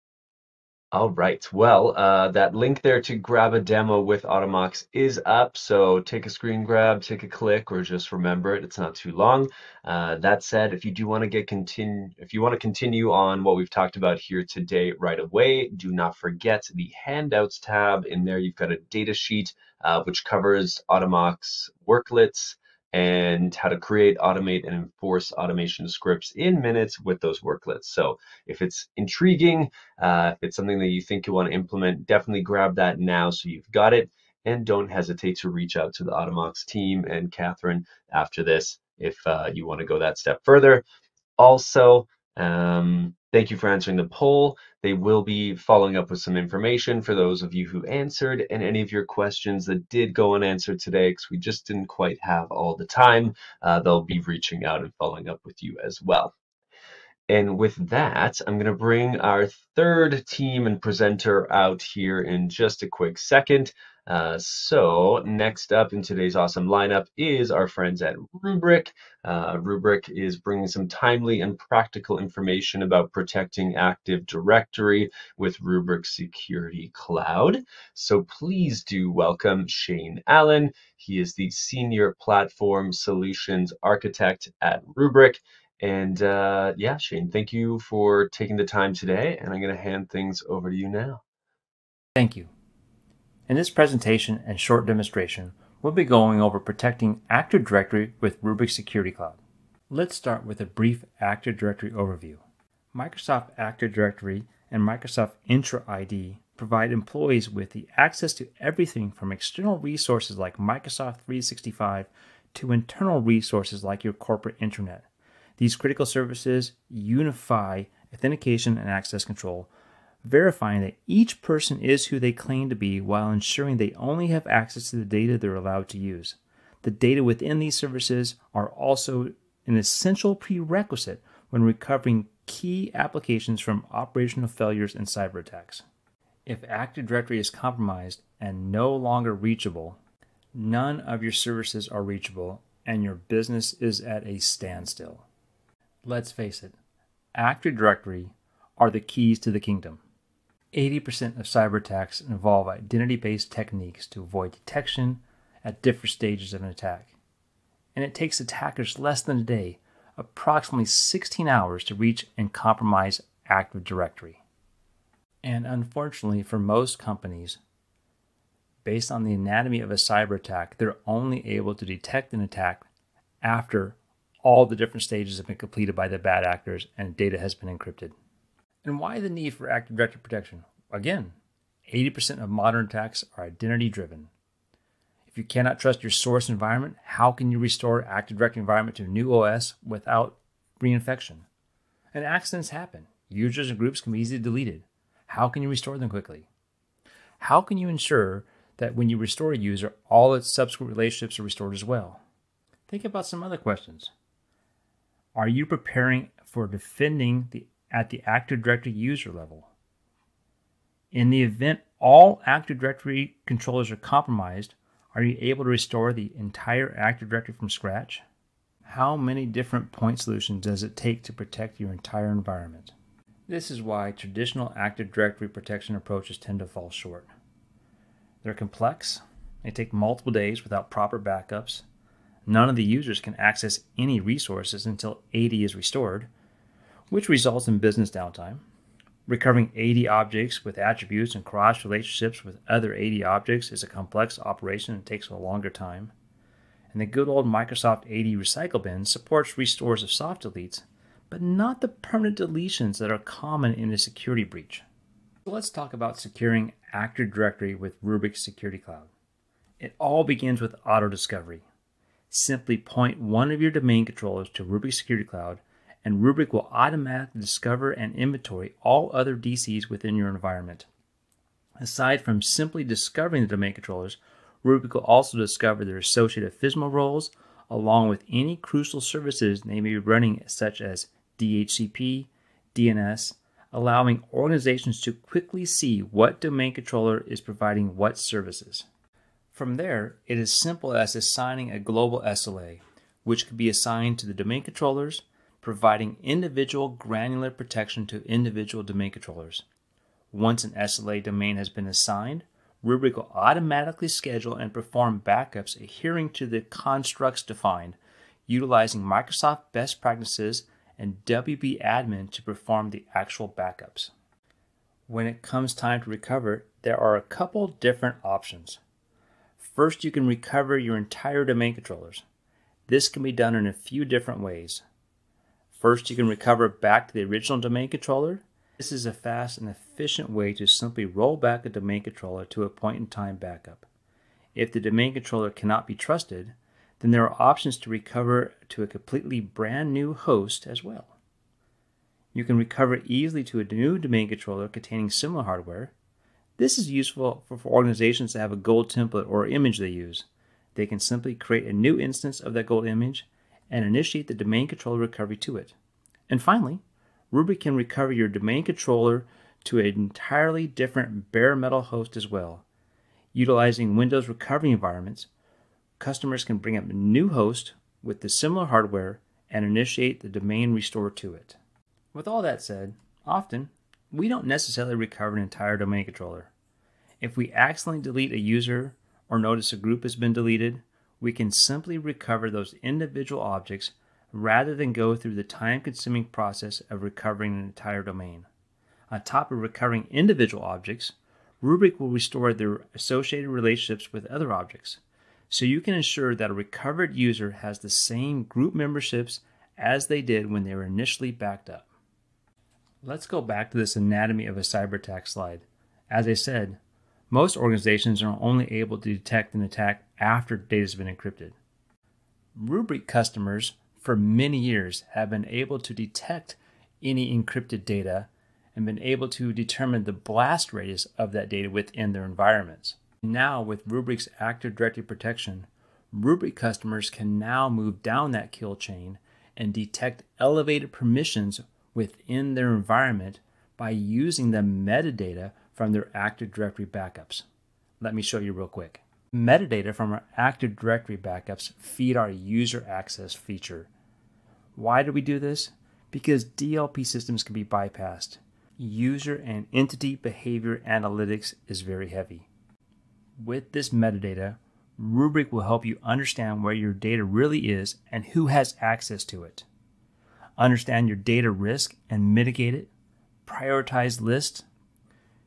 All right. Well, that link there to grab a demo with Automox is up. So take a screen grab, take a click, or just remember it. It's not too long. That said, if you do want to continue on what we've talked about here today right away, do not forget the handouts tab. In there, you've got a data sheet which covers Automox worklets and how to create, automate, and enforce automation scripts in minutes with those worklets. So if it's intriguing, if it's something that you think you want to implement, definitely grab that now so you've got it. And don't hesitate to reach out to the Automox team and Catherine after this if you want to go that step further. Also, thank you for answering the poll. They will be following up with some information for those of you who answered, and any of your questions that did go unanswered today, because we just didn't quite have all the time, they'll be reaching out and following up with you as well. And with that, I'm going to bring our third team and presenter out here in just a quick second. So next up in today's awesome lineup is our friends at Rubrik. Rubrik is bringing some timely and practical information about protecting Active Directory with Rubrik Security Cloud. So please do welcome Shane Allen. He is the Senior Platform Solutions Architect at Rubrik. And yeah, Shane, thank you for taking the time today, and I'm going to hand things over to you now. Thank you. In this presentation and short demonstration, we'll be going over protecting Active Directory with Rubrik Security Cloud. Let's start with a brief Active Directory overview. Microsoft Active Directory and Microsoft Intra ID provide employees with the access to everything from external resources like Microsoft 365 to internal resources like your corporate intranet. These critical services unify authentication and access control, verifying that each person is who they claim to be while ensuring they only have access to the data they're allowed to use. The data within these services are also an essential prerequisite when recovering key applications from operational failures and cyber attacks. If Active Directory is compromised and no longer reachable, none of your services are reachable and your business is at a standstill. Let's face it, Active Directory are the keys to the kingdom. 80% of cyber attacks involve identity-based techniques to avoid detection at different stages of an attack. And it takes attackers less than a day, approximately 16 hours, to reach and compromise Active Directory. And unfortunately for most companies, based on the anatomy of a cyber attack, they're only able to detect an attack after all the different stages have been completed by the bad actors and data has been encrypted. And why the need for Active Directory protection? Again, 80% of modern attacks are identity-driven. If you cannot trust your source environment, how can you restore Active Directory environment to a new OS without reinfection? And accidents happen. Users and groups can be easily deleted. How can you restore them quickly? How can you ensure that when you restore a user, all its subsequent relationships are restored as well? Think about some other questions. Are you preparing for defending at the Active Directory user level? In the event all Active Directory controllers are compromised, are you able to restore the entire Active Directory from scratch? how many different point solutions does it take to protect your entire environment? This is why traditional Active Directory protection approaches tend to fall short. They're complex, they take multiple days without proper backups, none of the users can access any resources until AD is restored, which results in business downtime. Recovering AD objects with attributes and cross relationships with other AD objects is a complex operation and takes a longer time. And the good old Microsoft AD Recycle Bin supports restores of soft deletes, but not the permanent deletions that are common in a security breach. So let's talk about securing Active Directory with Rubrik Security Cloud. It all begins with auto discovery. Simply point one of your domain controllers to Rubrik Security Cloud, and Rubrik will automatically discover and inventory all other DCs within your environment. Aside from simply discovering the domain controllers, Rubrik will also discover their associated FSMA roles, along with any crucial services they may be running, such as DHCP, DNS, allowing organizations to quickly see what domain controller is providing what services. From there, it is simple as assigning a global SLA, which could be assigned to the domain controllers, providing individual granular protection to individual domain controllers. Once an SLA domain has been assigned, Rubrik will automatically schedule and perform backups adhering to the constructs defined, utilizing Microsoft best practices and WP admin to perform the actual backups. When it comes time to recover, there are a couple different options. First, you can recover your entire domain controllers. This can be done in a few different ways. First, you can recover back to the original domain controller. This is a fast and efficient way to simply roll back a domain controller to a point-in-time backup. If the domain controller cannot be trusted, then there are options to recover to a completely brand new host as well. You can recover easily to a new domain controller containing similar hardware. This is useful for organizations that have a gold template or image they use. They can simply create a new instance of that gold image and initiate the domain controller recovery to it. And finally, Rubrik can recover your domain controller to an entirely different bare metal host as well. Utilizing Windows recovery environments, customers can bring up a new host with the similar hardware and initiate the domain restore to it. With all that said, often we don't necessarily recover an entire domain controller. If we accidentally delete a user or notice a group has been deleted, we can simply recover those individual objects rather than go through the time-consuming process of recovering an entire domain. On top of recovering individual objects, Rubrik will restore their associated relationships with other objects, so you can ensure that a recovered user has the same group memberships as they did when they were initially backed up. Let's go back to this anatomy of a cyber attack slide. As I said, most organizations are only able to detect an attack after data has been encrypted. Rubrik customers for many years have been able to detect any encrypted data and been able to determine the blast radius of that data within their environments. Now with Rubrik's Active Directory protection, Rubrik customers can now move down that kill chain and detect elevated permissions within their environment by using the metadata from their Active Directory backups. Let me show you real quick. Metadata from our Active Directory backups feed our user access feature. Why do we do this? Because DLP systems can be bypassed. User and entity behavior analytics is very heavy. With this metadata, Rubrik will help you understand where your data really is and who has access to it. Understand your data risk and mitigate it, prioritize lists,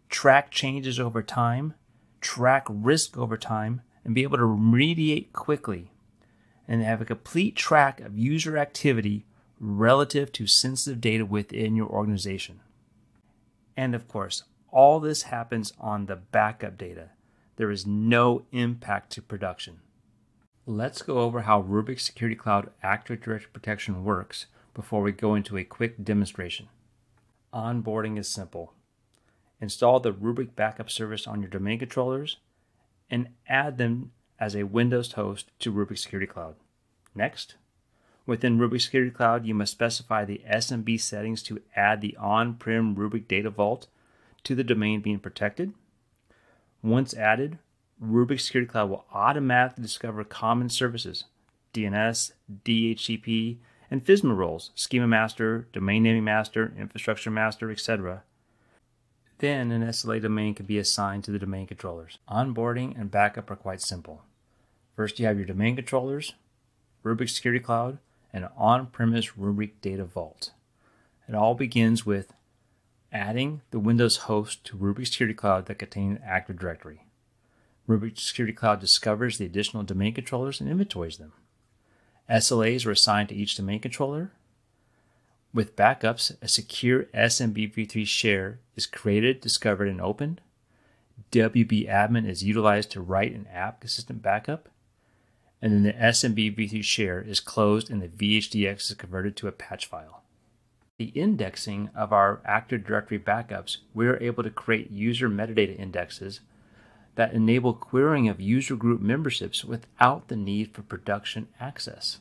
track changes over time, track risk over time, and be able to remediate quickly, and have a complete track of user activity relative to sensitive data within your organization. And of course, all this happens on the backup data. There is no impact to production. Let's go over how Rubrik Security Cloud Active Directory Protection works before we go into a quick demonstration. Onboarding is simple. Install the Rubrik backup service on your domain controllers and add them as a Windows host to Rubrik Security Cloud. Next, within Rubrik Security Cloud, you must specify the SMB settings to add the on-prem Rubrik Data Vault to the domain being protected. Once added, Rubrik Security Cloud will automatically discover common services, DNS, DHCP, and FSMA roles, schema master, domain naming master, infrastructure master, etc. Then an SLA domain can be assigned to the domain controllers. Onboarding and backup are quite simple. First, you have your domain controllers, Rubrik Security Cloud, and on-premise Rubrik Data Vault. It all begins with adding the Windows host to Rubrik Security Cloud that contain an Active Directory. Rubrik Security Cloud discovers the additional domain controllers and inventories them. SLAs are assigned to each domain controller. With backups, a secure SMB-v3 share is created, discovered, and opened. WB-admin is utilized to write an app-consistent backup. And then the SMB-v3 share is closed and the VHDX is converted to a patch file. The indexing of our Active Directory backups, we are able to create user metadata indexes that enable querying of user group memberships without the need for production access.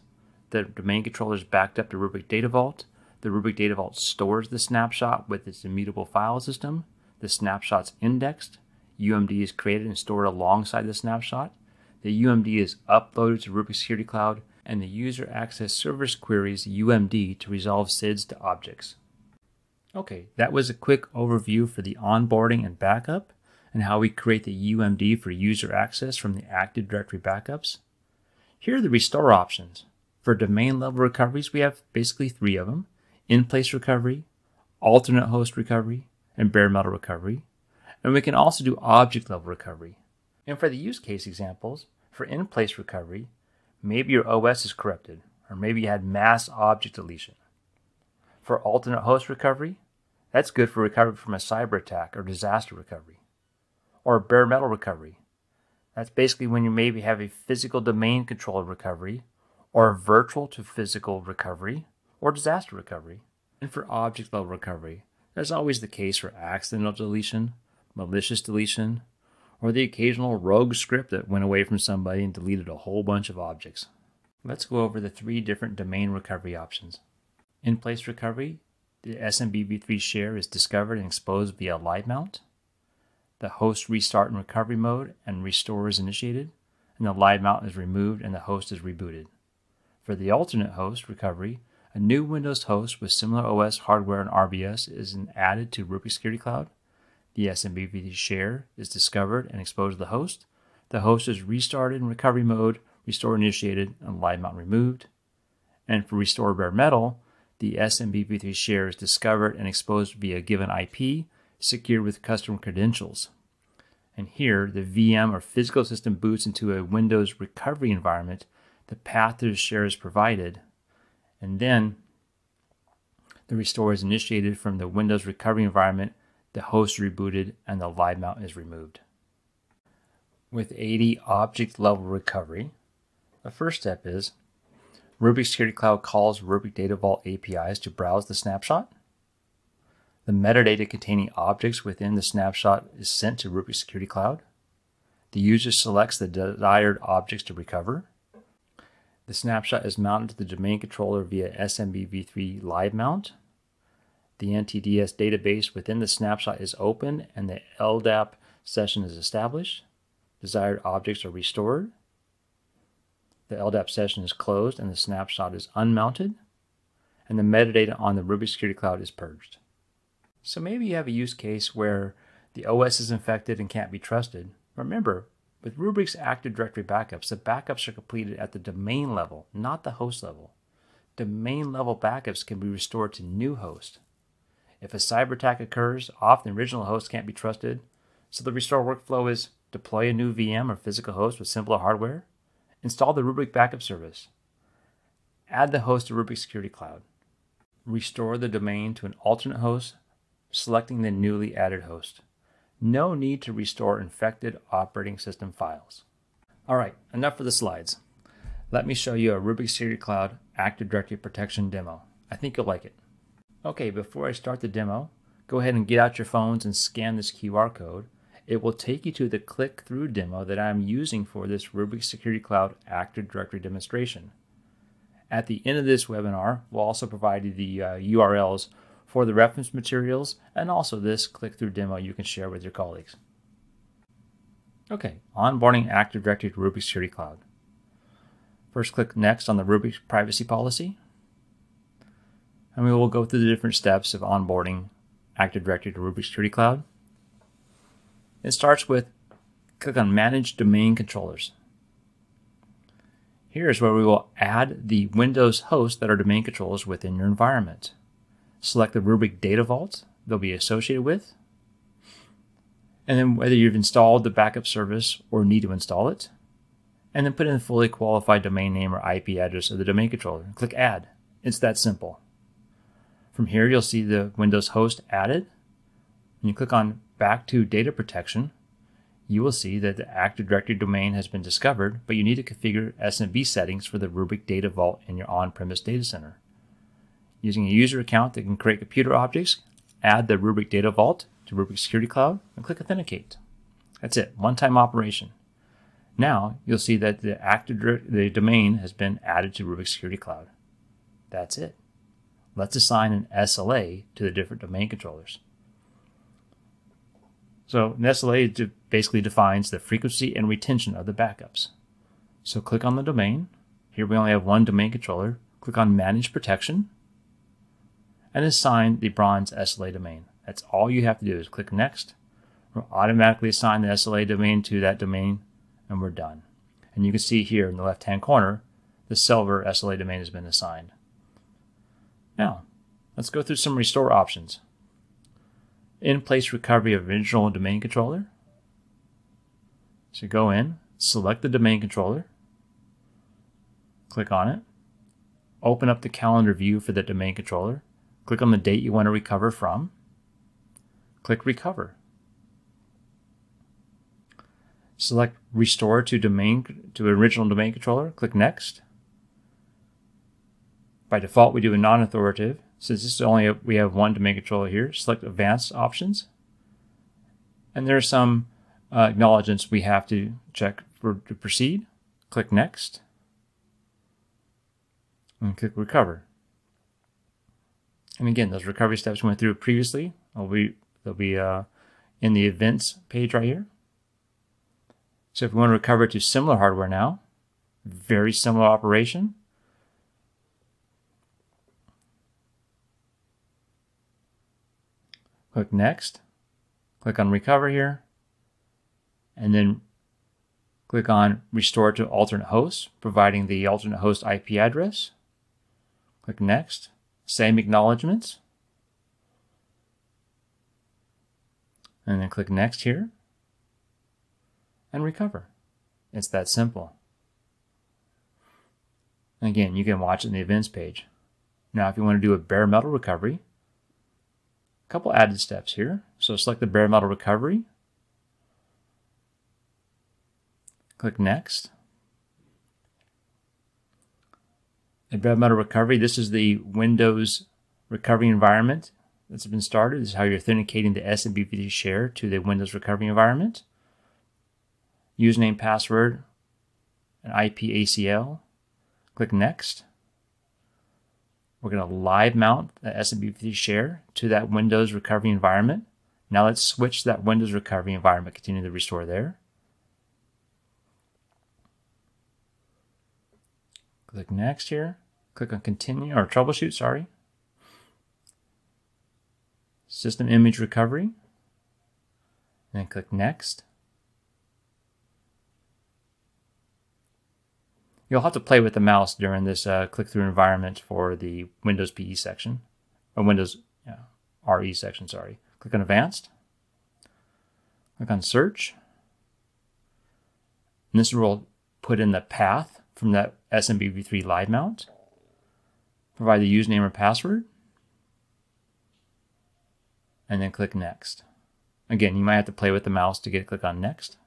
The domain controller is backed up to Rubrik Data Vault. The Rubrik Data Vault stores the snapshot with its immutable file system. The snapshot's indexed. UMD is created and stored alongside the snapshot. The UMD is uploaded to Rubrik Security Cloud, and the user access service queries UMD to resolve SIDs to objects. Okay, that was a quick overview for the onboarding and backup, and how we create the UMD for user access from the Active Directory backups. Here are the restore options. For domain level recoveries, we have basically 3 of them: in-place recovery, alternate host recovery, and bare metal recovery. And we can also do object level recovery. And for the use case examples, for in-place recovery, maybe your OS is corrupted, or maybe you had mass object deletion. For alternate host recovery, that's good for recovery from a cyber attack or disaster recovery. Or bare metal recovery. That's basically when you maybe have a physical domain controller recovery, or a virtual to physical recovery, or disaster recovery. And for object level recovery, there's always the case for accidental deletion, malicious deletion, or the occasional rogue script that went away from somebody and deleted a whole bunch of objects. Let's go over the 3 different domain recovery options. In-place recovery, the SMB-v3 share is discovered and exposed via live mount. The host restart in recovery mode and restore is initiated, and the live mount is removed and the host is rebooted. For the alternate host recovery, a new Windows host with similar OS hardware and RBS is added to Rubrik Security Cloud. The SMB-v3 share is discovered and exposed to the host. The host is restarted in recovery mode, restore initiated, and live mount removed. And for restore bare metal, the SMB-v3 share is discovered and exposed via a given IP, secured with custom credentials. And here, the VM or physical system boots into a Windows recovery environment. The path to the share is provided, and then the restore is initiated from the Windows recovery environment, the host is rebooted, and the live mount is removed. With 80 object level recovery, the first step is Rubrik Security Cloud calls Rubrik Data Vault APIs to browse the snapshot. The metadata containing objects within the snapshot is sent to Rubrik Security Cloud. The user selects the desired objects to recover. The snapshot is mounted to the domain controller via SMB-v3 live mount. The NTDS database within the snapshot is opened and the LDAP session is established. Desired objects are restored. The LDAP session is closed and the snapshot is unmounted. And the metadata on the Rubrik Security Cloud is purged. So maybe you have a use case where the OS is infected and can't be trusted. Remember, with Rubrik's Active Directory backups, the backups are completed at the domain level, not the host level. Domain level backups can be restored to new host. If a cyber attack occurs, often the original host can't be trusted, so the restore workflow is deploy a new VM or physical host with simpler hardware, install the Rubrik backup service, add the host to Rubrik Security Cloud, restore the domain to an alternate host, selecting the newly added host. No need to restore infected operating system files. All right, enough for the slides. Let me show you a Rubrik Security Cloud Active Directory Protection demo. I think you'll like it. Okay, before I start the demo, go ahead and get out your phones and scan this QR code. It will take you to the click-through demo that I'm using for this Rubrik Security Cloud Active Directory demonstration. At the end of this webinar, we'll also provide you the URLs for the reference materials and also this click-through demo you can share with your colleagues. Okay, onboarding Active Directory to Rubrik Security Cloud. First, click Next on the Rubrik privacy policy. And we will go through the different steps of onboarding Active Directory to Rubrik Security Cloud. It starts with click on Manage Domain Controllers. Here is where we will add the Windows hosts that are domain controllers within your environment. Select the Rubrik Data Vault they'll be associated with, and then whether you've installed the backup service or need to install it, and then put in the fully qualified domain name or IP address of the domain controller. Click Add. It's that simple. From here, you'll see the Windows host added. When you click on Back to Data Protection, you will see that the Active Directory domain has been discovered, but you need to configure SMB settings for the Rubrik Data Vault in your on-premise data center. Using a user account that can create computer objects, add the Rubrik Data Vault to Rubrik Security Cloud and click Authenticate. That's it, one-time operation. Now you'll see that the domain has been added to Rubrik Security Cloud. That's it. Let's assign an SLA to the different domain controllers. So an SLA basically defines the frequency and retention of the backups. So click on the domain. Here we only have one domain controller. Click on Manage Protection and assign the bronze SLA domain. That's all you have to do is click Next. We'll automatically assign the SLA domain to that domain and we're done. And you can see here in the left-hand corner, the silver SLA domain has been assigned. Now, let's go through some restore options. In-place recovery of original domain controller. So go in, select the domain controller, click on it, open up the calendar view for the domain controller, click on the date you want to recover from, click Recover. Select Restore to original domain controller, click Next. By default, we do a non-authoritative. Since this is we have one domain controller here, select Advanced Options. And there are some acknowledgements we have to check to proceed. Click Next. And click Recover. And again, those recovery steps we went through previously. They'll be in the Events page right here. So if we want to recover to similar hardware now, very similar operation. Click Next, click on Recover here, and then click on Restore to alternate host, providing the alternate host IP address. Click Next, same acknowledgements, and then click Next here, and Recover. It's that simple. And again, you can watch it in the Events page. Now, if you want to do a bare metal recovery, couple added steps here. So select the bare metal recovery. Click Next. A bare metal recovery, this is the Windows recovery environment that's been started. This is how you're authenticating the SMB share to the Windows recovery environment. Username, password, and IP ACL. Click Next. We're going to live mount the SMB share to that Windows recovery environment. Now let's switch that Windows recovery environment, continue to restore there. Click Next here. Click on Continue, or Troubleshoot, sorry. System image recovery. And then click Next. You'll have to play with the mouse during this click-through environment for the Windows PE section, or Windows RE section, sorry. Click on Advanced. Click on Search. And this will put in the path from that SMBv3 live mount. Provide the username or password. And then click Next. Again, you might have to play with the mouse to click on Next.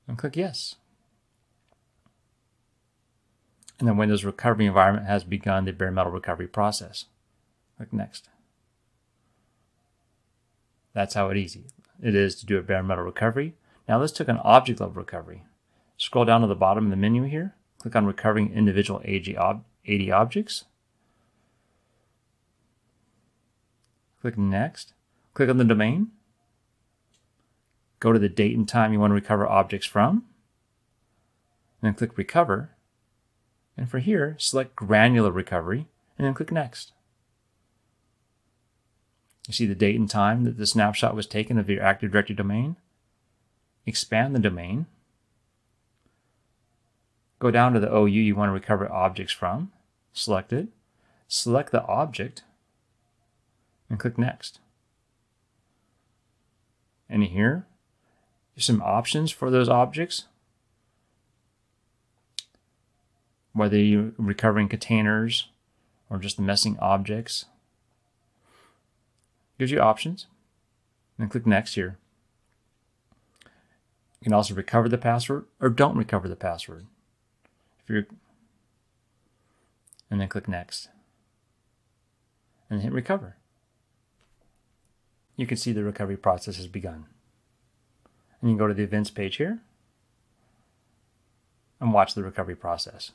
And click Yes. And the Windows recovery environment has begun the bare metal recovery process. Click Next. That's how it is to do a bare metal recovery. Now let's take an object level recovery. Scroll down to the bottom of the menu here. Click on Recovering Individual AD Objects. Click Next. Click on the domain. Go to the date and time you want to recover objects from. and then click Recover. And for here, select Granular Recovery, and then click Next. You see the date and time that the snapshot was taken of your Active Directory domain. Expand the domain. Go down to the OU you want to recover objects from. Select it. Select the object, and click Next. And here, there's some options for those objects. Whether you're recovering containers or just the missing objects. Gives you options. And click Next here. You can also recover the password or don't recover the password. And then click Next. And hit Recover. You can see the recovery process has begun. And you can go to the events page here and watch the recovery process.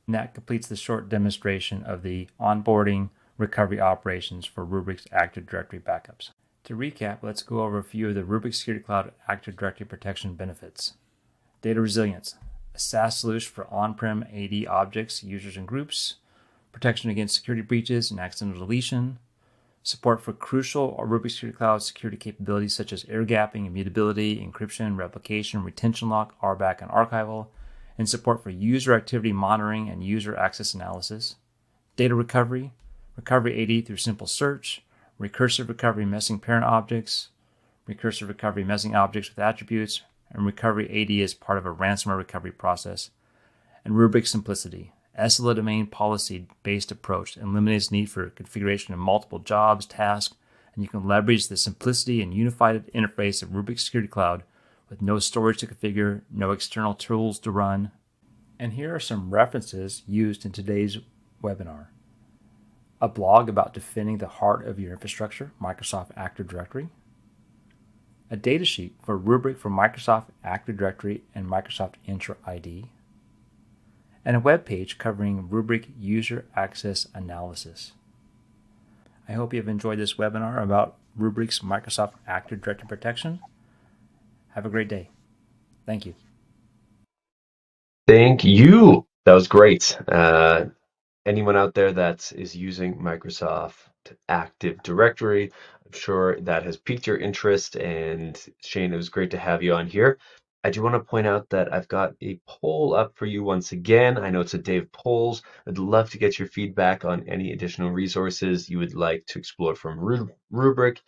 And that completes the short demonstration of the onboarding recovery operations for Rubrik's Active Directory backups. To recap, let's go over a few of the Rubrik Security Cloud Active Directory protection benefits. Data resilience, a SaaS solution for on-prem AD objects, users, and groups. Protection against security breaches and accidental deletion. Support for crucial Rubrik Security Cloud security capabilities such as air gapping, immutability, encryption, replication, retention lock, RBAC, and archival. And support for user activity monitoring and user access analysis. Data recovery, recovery AD through simple search, recursive recovery missing parent objects, recursive recovery missing objects with attributes, and recovery AD as part of a ransomware recovery process. And Rubrik simplicity, SLA domain policy-based approach that eliminates need for configuration of multiple jobs, tasks, and you can leverage the simplicity and unified interface of Rubrik Security Cloud with no storage to configure, no external tools to run. And here are some references used in today's webinar. A blog about defending the heart of your infrastructure, Microsoft Active Directory. A datasheet for Rubrik for Microsoft Active Directory and Microsoft Entra ID. And a web page covering Rubrik User Access Analysis. I hope you have enjoyed this webinar about Rubrik's Microsoft Active Directory protection. Have a great day. Thank you. Thank you. That was great. Anyone out there that is using Microsoft Active Directory, I'm sure that has piqued your interest. And Shane, it was great to have you on here. I do want to point out that I've got a poll up for you once again. I know it's a day of polls. I'd love to get your feedback on any additional resources you would like to explore from Rubrik.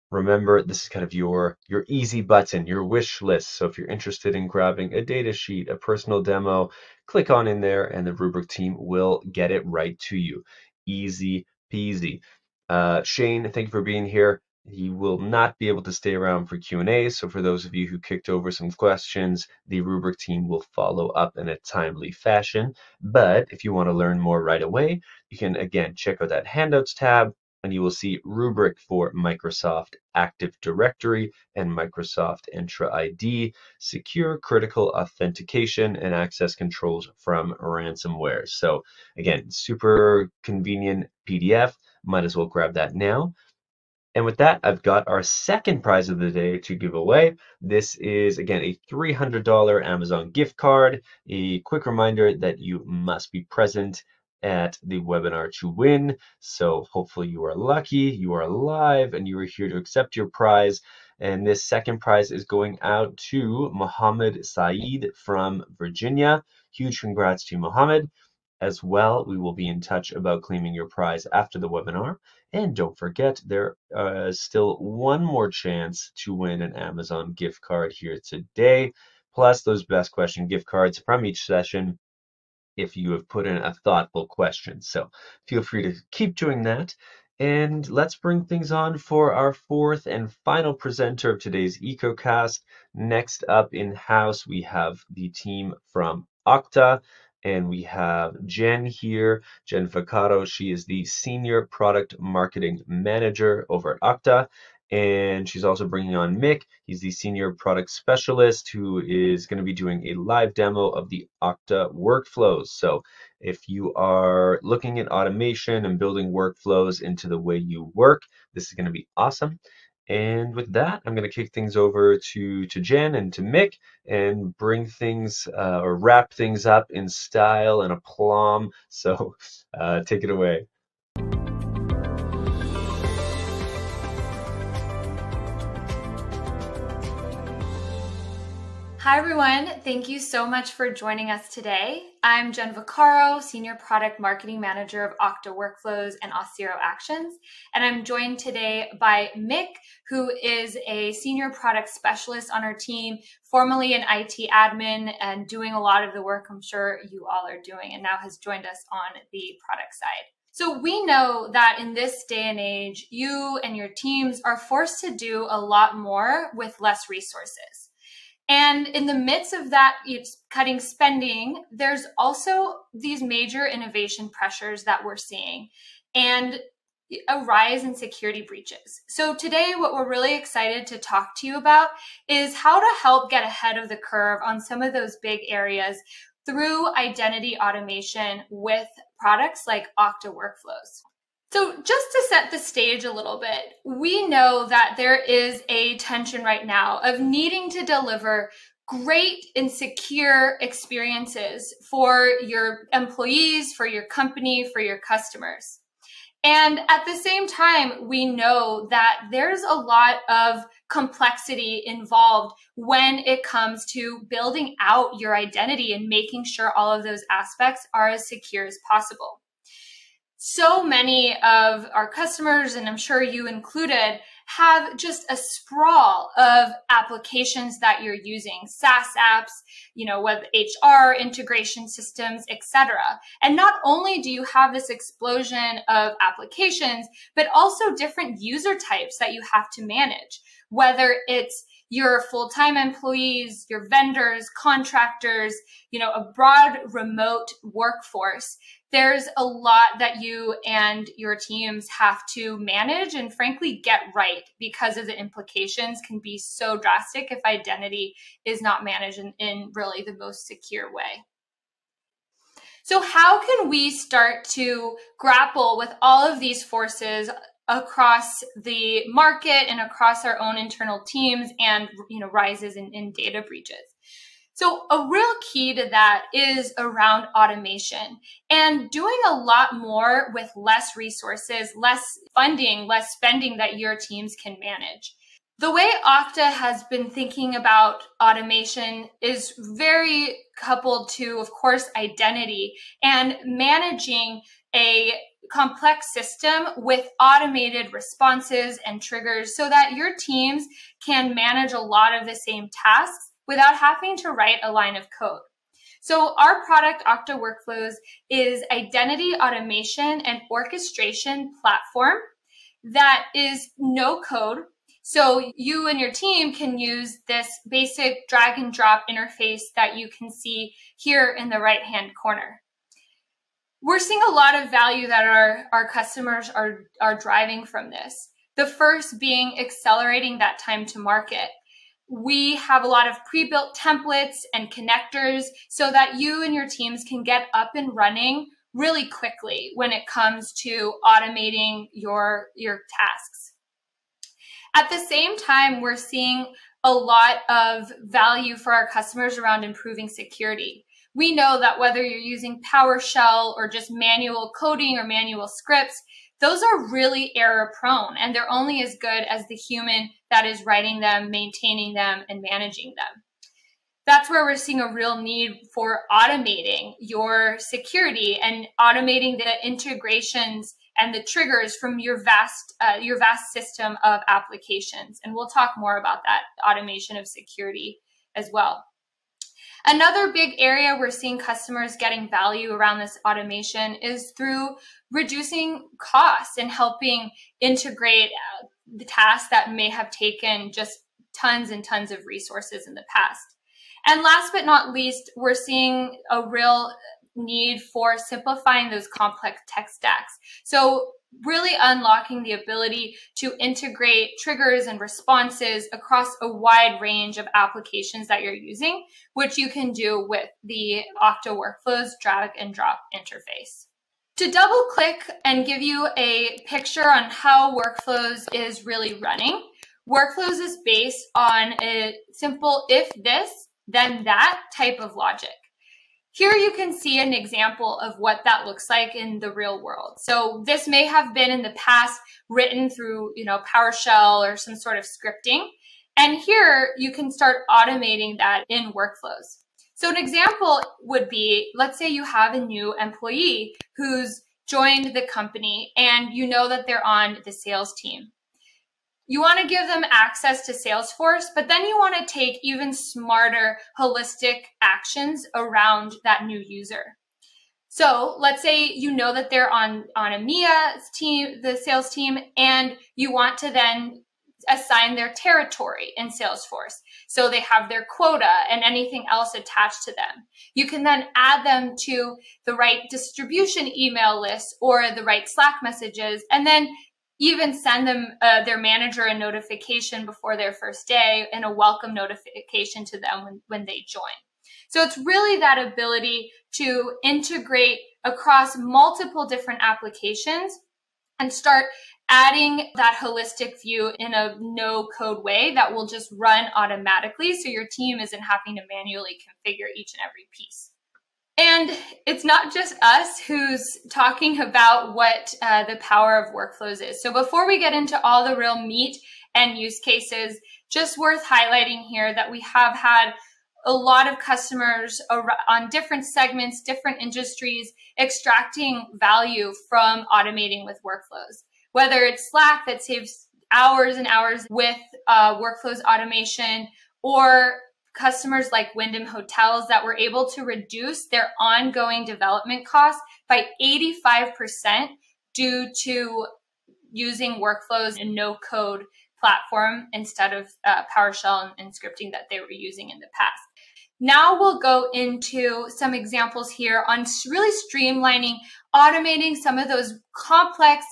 Remember, this is kind of your easy button, your wish list. So if you're interested in grabbing a data sheet, a personal demo, click on in there and the Rubrik team will get it right to you. Easy peasy. Shane, thank you for being here. He will not be able to stay around for Q&A. So for those of you who kicked over some questions, the Rubrik team will follow up in a timely fashion. But if you want to learn more right away, you can again check out that handouts tab, and you will see Rubrik for Microsoft Active Directory and Microsoft Entra ID, secure critical authentication and access controls from ransomware. So again, super convenient PDF. Might as well grab that now. And with that, I've got our second prize of the day to give away. This is, again, a $300 Amazon gift card. A quick reminder that you must be present at the webinar to win. So hopefully you are lucky, you are alive, and you are here to accept your prize. And this second prize is going out to Mohammed Saeed from Virginia. Huge congrats to Mohammed. As well, we will be in touch about claiming your prize after the webinar. And don't forget, there is still one more chance to win an Amazon gift card here today, plus those best question gift cards from each session if you have put in a thoughtful question. So feel free to keep doing that. And let's bring things on for our fourth and final presenter of today's EcoCast. Next up in-house, we have the team from Okta. And we have Jen here, Jen Vaccaro. She is the Senior Product Marketing Manager over at Okta. And she's also bringing on Mick. He's the Senior Product Specialist who is going to be doing a live demo of the Okta workflows. So if you are looking at automation and building workflows into the way you work, this is going to be awesome. And with that, I'm going to kick things over to Jen and to Mick and bring things or wrap things up in style and aplomb. So take it away. Hi everyone, thank you so much for joining us today. I'm Jen Vaccaro, Senior Product Marketing Manager of Okta Workflows and Auth0 Actions, and I'm joined today by Mick, who is a Senior Product Specialist on our team, formerly an IT admin and doing a lot of the work I'm sure you all are doing, and now has joined us on the product side. So we know that in this day and age, you and your teams are forced to do a lot more with less resources. And in the midst of that, it's cutting spending, there's also these major innovation pressures that we're seeing and a rise in security breaches. So today, what we're really excited to talk to you about is how to help get ahead of the curve on some of those big areas through identity automation with products like Okta Workflows. So just to set the stage a little bit, we know that there is a tension right now of needing to deliver great and secure experiences for your employees, for your company, for your customers. And at the same time, we know that there's a lot of complexity involved when it comes to building out your identity and making sure all of those aspects are as secure as possible. So many of our customers, and I'm sure you included, have just a sprawl of applications that you're using, SaaS apps, with HR integration systems, etc. And not only do you have this explosion of applications, but also different user types that you have to manage, whether it's your full-time employees, your vendors, contractors, a broad remote workforce. There's a lot that you and your teams have to manage and frankly get right because of the implications can be so drastic if identity is not managed in really the most secure way. So how can we start to grapple with all of these forces across the market and across our own internal teams and rises in data breaches? So a real key to that is around automation and doing a lot more with less resources, less funding, less spending that your teams can manage. The way Okta has been thinking about automation is very coupled to, of course, identity and managing a complex system with automated responses and triggers so that your teams can manage a lot of the same tasks without having to write a line of code. So our product, Okta Workflows, is identity automation and orchestration platform that is no code. So you and your team can use this basic drag and drop interface that you can see here in the right-hand corner. We're seeing a lot of value that our customers are driving from this. The first being accelerating that time to market. We have a lot of pre-built templates and connectors so that you and your teams can get up and running really quickly when it comes to automating your tasks. At the same time, we're seeing a lot of value for our customers around improving security. We know that whether you're using PowerShell or just manual coding or manual scripts, those are really error prone and they're only as good as the human that is writing them, maintaining them, and managing them. That's where we're seeing a real need for automating your security and automating the integrations and the triggers from your vast system of applications. And we'll talk more about that automation of security as well. Another big area we're seeing customers getting value around this automation is through reducing costs and helping integrate the tasks that may have taken just tons and tons of resources in the past. And last but not least, we're seeing a real need for simplifying those complex tech stacks. So really unlocking the ability to integrate triggers and responses across a wide range of applications that you're using, which you can do with the Okta Workflows drag and drop interface. To double click and give you a picture on how Workflows is really running, Workflows is based on a simple if this, then that type of logic. Here you can see an example of what that looks like in the real world. So this may have been in the past written through, PowerShell or some sort of scripting. And here you can start automating that in workflows. So an example would be, let's say you have a new employee who's joined the company and you know that they're on the sales team. You want to give them access to Salesforce, but then you want to take even smarter, holistic actions around that new user. So let's say you know that they're on EMEA's team, the sales team, and you want to then assign their territory in Salesforce. So they have their quota and anything else attached to them. You can then add them to the right distribution email list or the right Slack messages, and then even send them their manager a notification before their first day and a welcome notification to them when they join. So it's really that ability to integrate across multiple different applications and start adding that holistic view in a no-code way that will just run automatically so your team isn't having to manually configure each and every piece. And it's not just us who's talking about what the power of workflows is. So before we get into all the real meat and use cases, just worth highlighting here that we have had a lot of customers on different segments, different industries, extracting value from automating with workflows. Whether it's Slack that saves hours and hours with workflows automation, or customers like Wyndham Hotels that were able to reduce their ongoing development costs by 85% due to using workflows and no-code platform instead of PowerShell and scripting that they were using in the past. Now we'll go into some examples here on really streamlining, automating some of those complex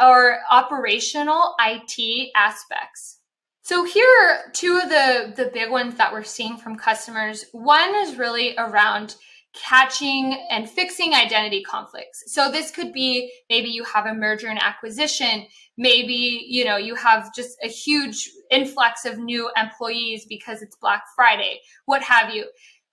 or operational IT aspects. So here are two of the big ones that we're seeing from customers. One is really around catching and fixing identity conflicts. So this could be maybe you have a merger and acquisition. Maybe, you have just a huge influx of new employees because it's Black Friday, what have you.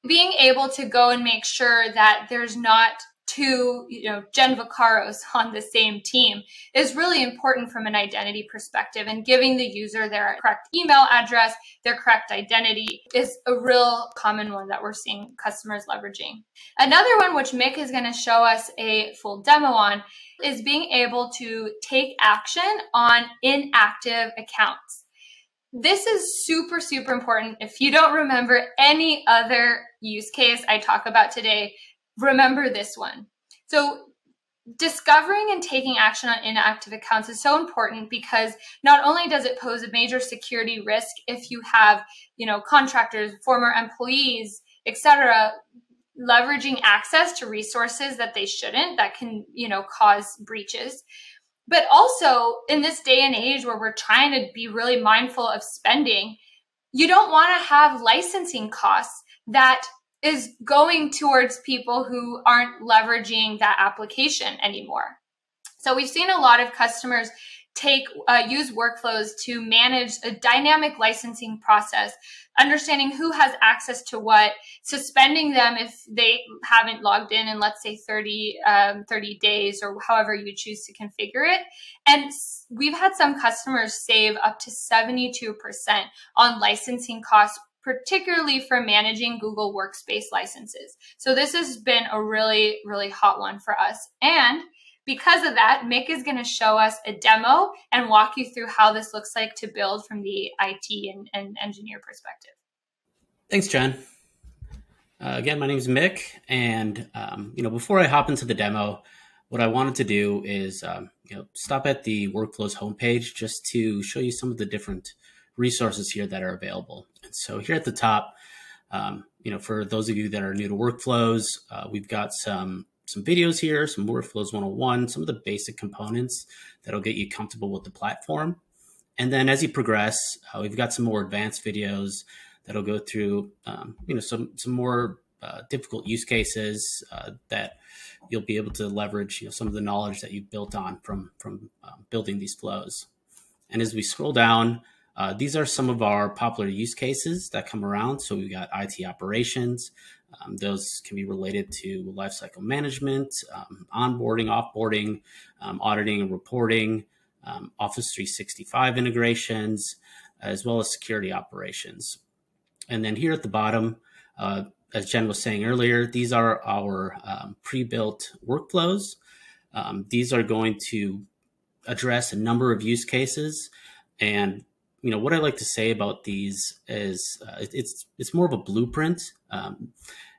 Being able to go and make sure that there's not two, Jen Vaccaros on the same team is really important from an identity perspective, and giving the user their correct email address, their correct identity is a real common one that we're seeing customers leveraging. Another one, which Mick is going to show us a full demo on, is being able to take action on inactive accounts. This is super, super important. If you don't remember any other use case I talk about today, remember this one. So discovering and taking action on inactive accounts is so important because not only does it pose a major security risk if you have, contractors, former employees, etc., leveraging access to resources that they shouldn't, that can, cause breaches. But also in this day and age where we're trying to be really mindful of spending, you don't want to have licensing costs that is going towards people who aren't leveraging that application anymore. So we've seen a lot of customers use workflows to manage a dynamic licensing process, understanding who has access to what, suspending them if they haven't logged in let's say 30 days or however you choose to configure it. And we've had some customers save up to 72% on licensing costs, particularly for managing Google Workspace licenses. So this has been a really, really hot one for us. And because of that, Mick is going to show us a demo and walk you through how this looks like to build from the IT and engineer perspective. Thanks, Jen. Again, my name is Mick. And, before I hop into the demo, what I wanted to do is, stop at the Workflows homepage just to show you some of the different resources here that are available. And so here at the top, for those of you that are new to Workflows, we've got some videos here, some Workflows 101, some of the basic components that'll get you comfortable with the platform. And then as you progress, we've got some more advanced videos that'll go through, some more difficult use cases that you'll be able to leverage, some of the knowledge that you've built on from building these flows. And as we scroll down, These are some of our popular use cases that come around. So we've got IT operations. Those can be related to lifecycle management, onboarding, offboarding, auditing and reporting, Office 365 integrations, as well as security operations. And then here at the bottom, as Jen was saying earlier, these are our pre-built workflows. These are going to address a number of use cases. And what I like to say about these is it's more of a blueprint.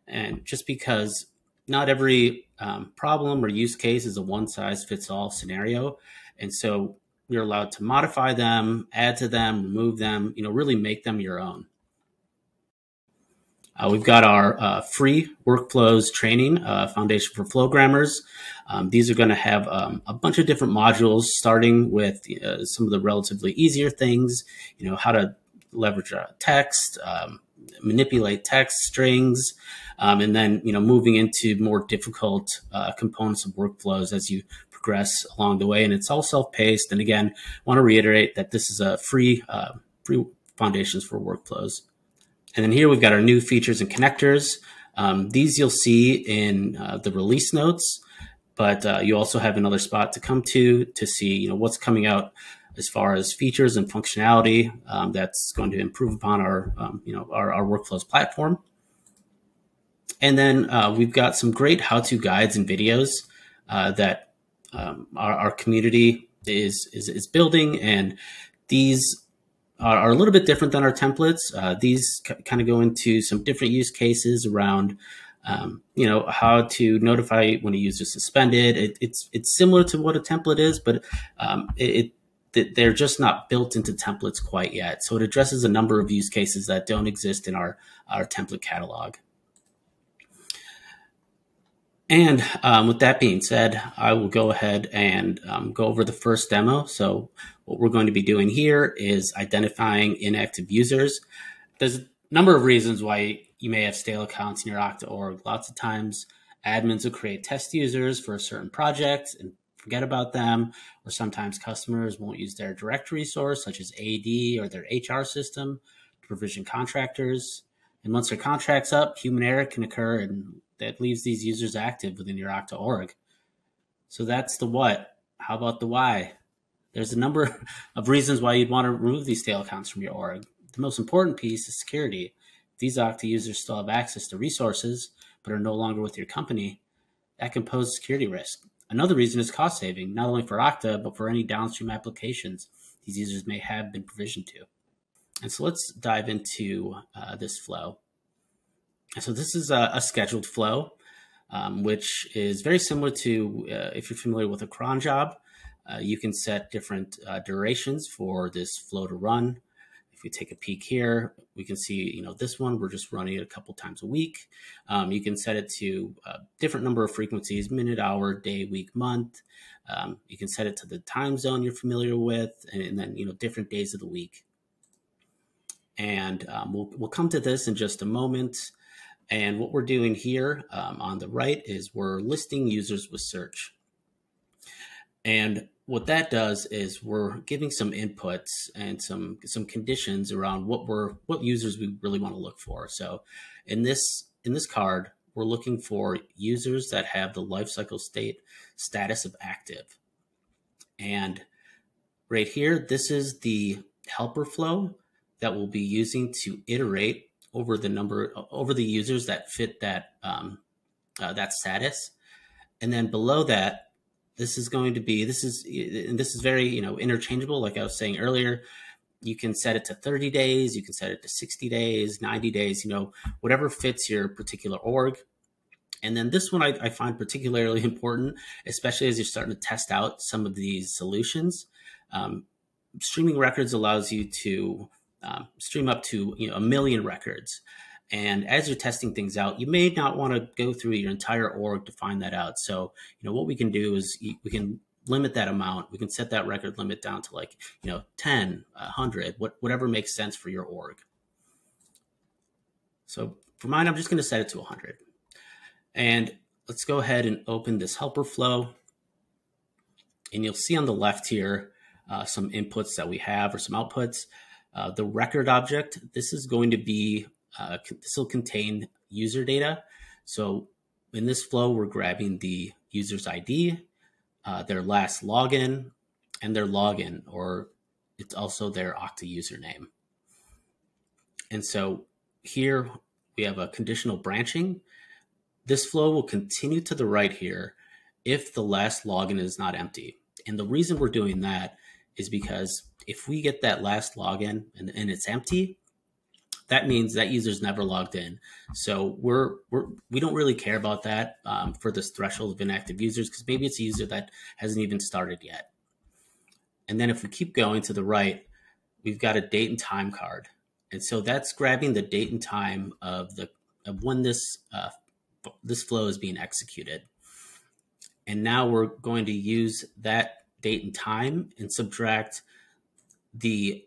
And just because not every problem or use case is a one-size-fits-all scenario. And so you're allowed to modify them, add to them, remove them, really make them your own. We've got our free workflows training, Foundation for Flowgrammers. These are going to have a bunch of different modules, starting with some of the relatively easier things, how to leverage text, manipulate text strings, and then, moving into more difficult components of workflows as you progress along the way. And it's all self-paced. And again, I want to reiterate that this is a free Foundations for Workflows. And then here we've got our new features and connectors. These you'll see in the release notes, but you also have another spot to come to see what's coming out as far as features and functionality that's going to improve upon our workflows platform. And then we've got some great how-to guides and videos that our community is building, and these are a little bit different than our templates. These kind of go into some different use cases around, how to notify when a user is suspended. It's similar to what a template is, but they're just not built into templates quite yet. So it addresses a number of use cases that don't exist in our template catalog. And with that being said, I will go ahead and go over the first demo. So what we're going to be doing here is identifying inactive users. There's a number of reasons why you may have stale accounts in your Okta org. Lots of times admins will create test users for a certain project and forget about them, or sometimes customers won't use their direct resource, such as AD or their HR system, to provision contractors. And once their contract's up, human error can occur, and that leaves these users active within your Okta org. So that's the what. How about the why? There's a number of reasons why you'd want to remove these stale accounts from your org. The most important piece is security. If these Okta users still have access to resources, but are no longer with your company, that can pose a security risk. Another reason is cost saving, not only for Okta, but for any downstream applications these users may have been provisioned to. And so let's dive into this flow. So this is a scheduled flow, which is very similar to, if you're familiar with a cron job, you can set different durations for this flow to run. If we take a peek here, we can see, this one, we're just running it a couple times a week. You can set it to a different number of frequencies, minute, hour, day, week, month. You can set it to the time zone you're familiar with, and then, different days of the week. And we'll come to this in just a moment. And what we're doing here on the right is we're listing users with search. And what that does is we're giving some inputs and some conditions around what users we really want to look for. So in this card, we're looking for users that have the lifecycle status of active. And right here, this is the helper flow that we'll be using to iterate over the users that fit that status. And then below that, this is very, interchangeable. Like I was saying earlier, you can set it to 30 days, you can set it to 60 days, 90 days, whatever fits your particular org. And then this one I find particularly important, especially as you're starting to test out some of these solutions. Streaming records allows you to stream up to 1 million records. And as you're testing things out, you may not want to go through your entire org to find that out. So, what we can do is we can limit that amount. We can set that record limit down to 10, 100, whatever makes sense for your org. So for mine, I'm just going to set it to 100. And let's go ahead and open this helper flow. And you'll see on the left here some inputs that we have, or some outputs. The record object, this is going to be, this will contain user data. So in this flow, we're grabbing the user's ID, their last login, and their login, or it's also their Okta username. And so here we have a conditional branching. This flow will continue to the right here if the last login is not empty. And the reason we're doing that is because if we get that last login and it's empty, that means that user's never logged in. So we don't really care about that for this threshold of inactive users, because maybe it's a user that hasn't even started yet. And then if we keep going to the right, we've got a date and time card. And so that's grabbing the date and time of when this flow is being executed. And now we're going to use that date and time and subtract the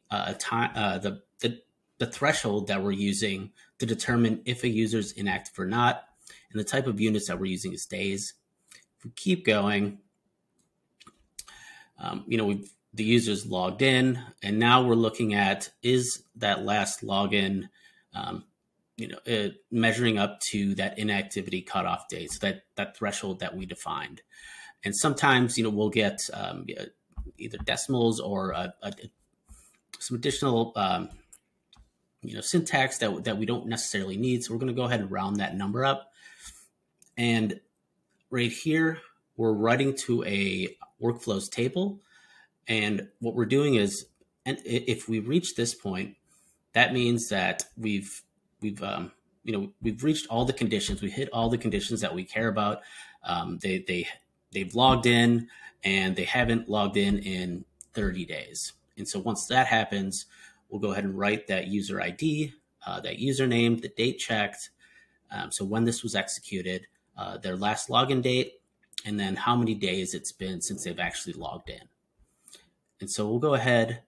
threshold that we're using to determine if a user is inactive or not. And the type of units that we're using is days. If we keep going, the user's logged in, and now we're looking at, is that last login, measuring up to that inactivity cutoff date, so that threshold that we defined. And sometimes, we'll get either decimals or some additional, syntax that we don't necessarily need. So we're going to go ahead and round that number up. And right here, we're writing to a workflows table. And what we're doing is, and if we reach this point, that means that we've reached all the conditions. We hit all the conditions that we care about. They've logged in, and they haven't logged in 30 days. And so once that happens, we'll go ahead and write that user ID, that username, the date checked, so when this was executed, their last login date, and then how many days it's been since they've actually logged in. And so we'll go ahead,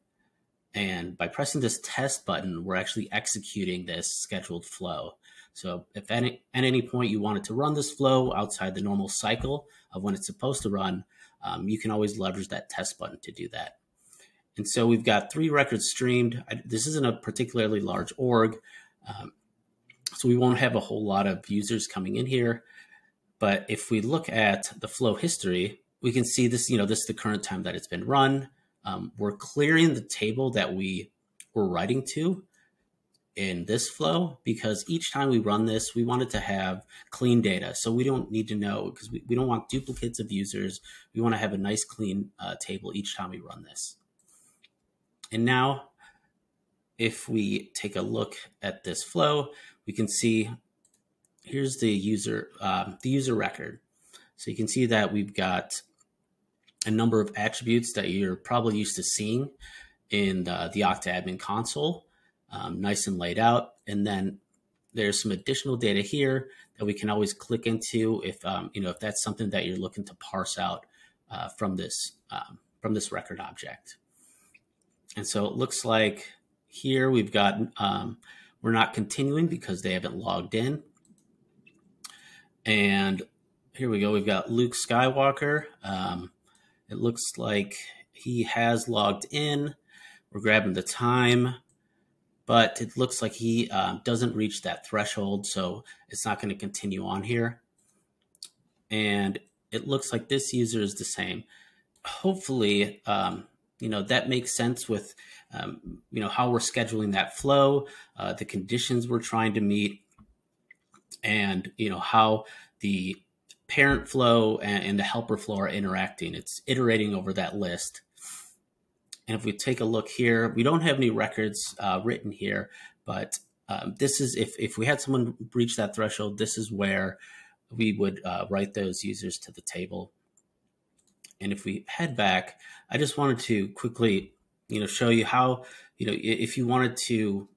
and by pressing this test button, we're actually executing this scheduled flow. So if at any point you wanted to run this flow outside the normal cycle of when it's supposed to run, you can always leverage that test button to do that. And so we've got 3 records streamed. This isn't a particularly large org, so we won't have a whole lot of users coming in here. But if we look at the flow history, we can see this, this is the current time that it's been run. We're clearing the table that we were writing to in this flow, because each time we run this, we want it to have clean data. So we don't need to know, because we don't want duplicates of users. We want to have a nice clean table each time we run this. And now, if we take a look at this flow, we can see here's the user record. So you can see that we've got a number of attributes that you're probably used to seeing in the Okta admin console, nice and laid out. And then there's some additional data here that we can always click into if if that's something that you're looking to parse out from this record object. And so it looks like here we've got, we're not continuing because they haven't logged in. And here we go. We've got Luke Skywalker. It looks like he has logged in. We're grabbing the time, but it looks like he doesn't reach that threshold, so it's not going to continue on here. And it looks like this user is the same. Hopefully, that makes sense with, how we're scheduling that flow, the conditions we're trying to meet, and, how the parent flow and the helper flow are interacting. It's iterating over that list. And if we take a look here, we don't have any records written here, but this is, if we had someone breach that threshold, this is where we would write those users to the table. And if we head back, I just wanted to quickly, show you how, if you wanted to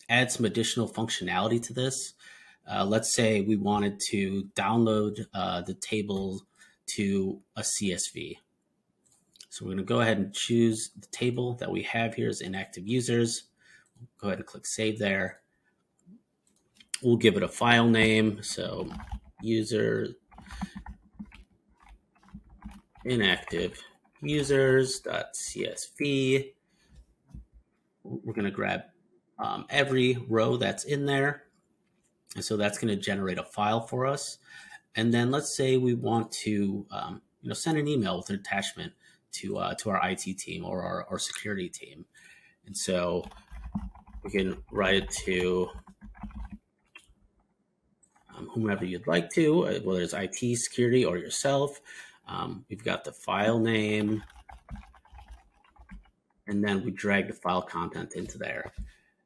add some additional functionality to this, let's say we wanted to download the table to a CSV. So we're going to go ahead and choose the table that we have here as inactive users. Go ahead and click save there. We'll give it a file name. So user inactive users.csv. we're going to grab every row that's in there. And so that's going to generate a file for us. And then let's say we want to send an email with an attachment to our IT team or our security team. And so we can write it to whomever you'd like to, whether it's IT, security, or yourself. We've got the file name, and then we drag the file content into there.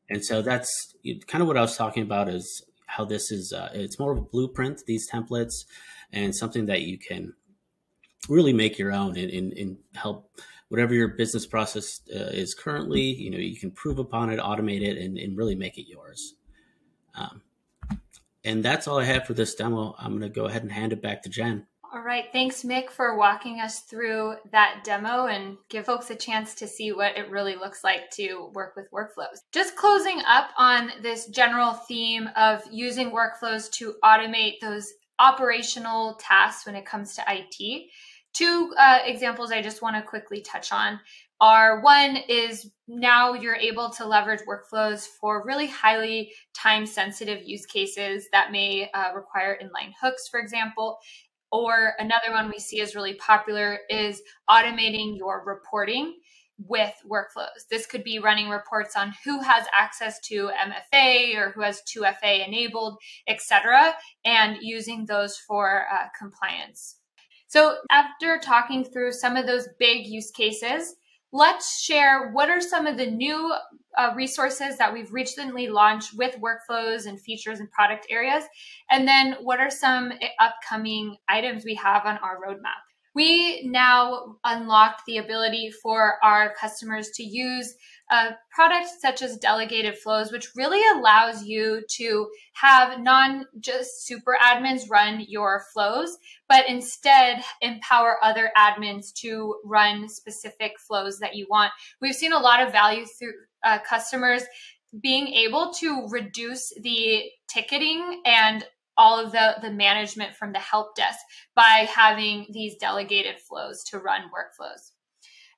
And so that's kind of what I was talking about, is how this is, it's more of a blueprint, these templates, and something that you can really make your own and help whatever your business process is currently, you can improve upon it, automate it, and really make it yours. And that's all I have for this demo. I'm going to go ahead and hand it back to Jen. All right. Thanks, Mick, for walking us through that demo and give folks a chance to see what it really looks like to work with workflows. Just closing up on this general theme of using workflows to automate those operational tasks when it comes to IT. Two examples I just want to quickly touch on are, one is now you're able to leverage workflows for really highly time-sensitive use cases that may require inline hooks, for example. Or another one we see is really popular is automating your reporting with workflows. This could be running reports on who has access to MFA or who has 2FA enabled, etc., and using those for compliance. So after talking through some of those big use cases, let's share what are some of the new resources that we've recently launched with workflows and features and product areas. And then what are some upcoming items we have on our roadmap. We now unlocked the ability for our customers to use products such as delegated flows, which really allows you to have just super admins run your flows, but instead empower other admins to run specific flows that you want. We've seen a lot of value through customers being able to reduce the ticketing and all of the management from the help desk by having these delegated flows to run workflows.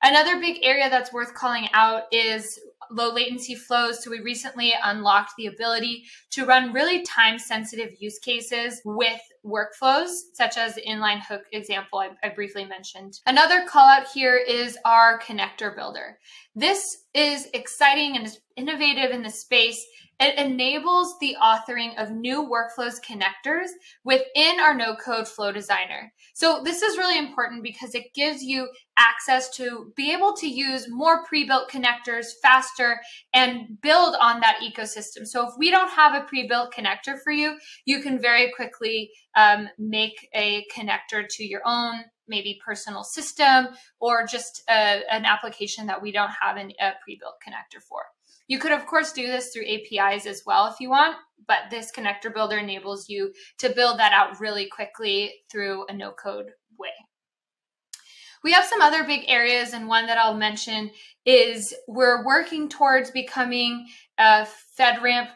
Another big area that's worth calling out is low latency flows. So we recently unlocked the ability to run really time-sensitive use cases with workflows, such as the inline hook example I briefly mentioned. Another call out here is our connector builder. This is exciting and is innovative in the space. It enables the authoring of new workflows connectors within our no-code flow designer. So this is really important because it gives you access to be able to use more pre-built connectors faster and build on that ecosystem. So if we don't have a pre-built connector for you, you can very quickly make a connector to your own maybe personal system or just an application that we don't have a pre-built connector for. You could, of course, do this through APIs as well if you want, but this connector builder enables you to build that out really quickly through a no-code way. We have some other big areas, and one that I'll mention is we're working towards becoming a FedRAMP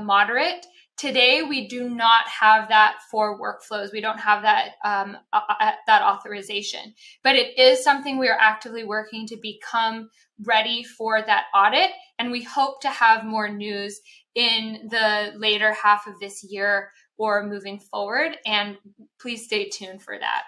moderate. Today, we do not have that for workflows. We don't have that that authorization, but it is something we are actively working to become ready for that audit. And we hope to have more news in the later half of this year or moving forward. And please stay tuned for that.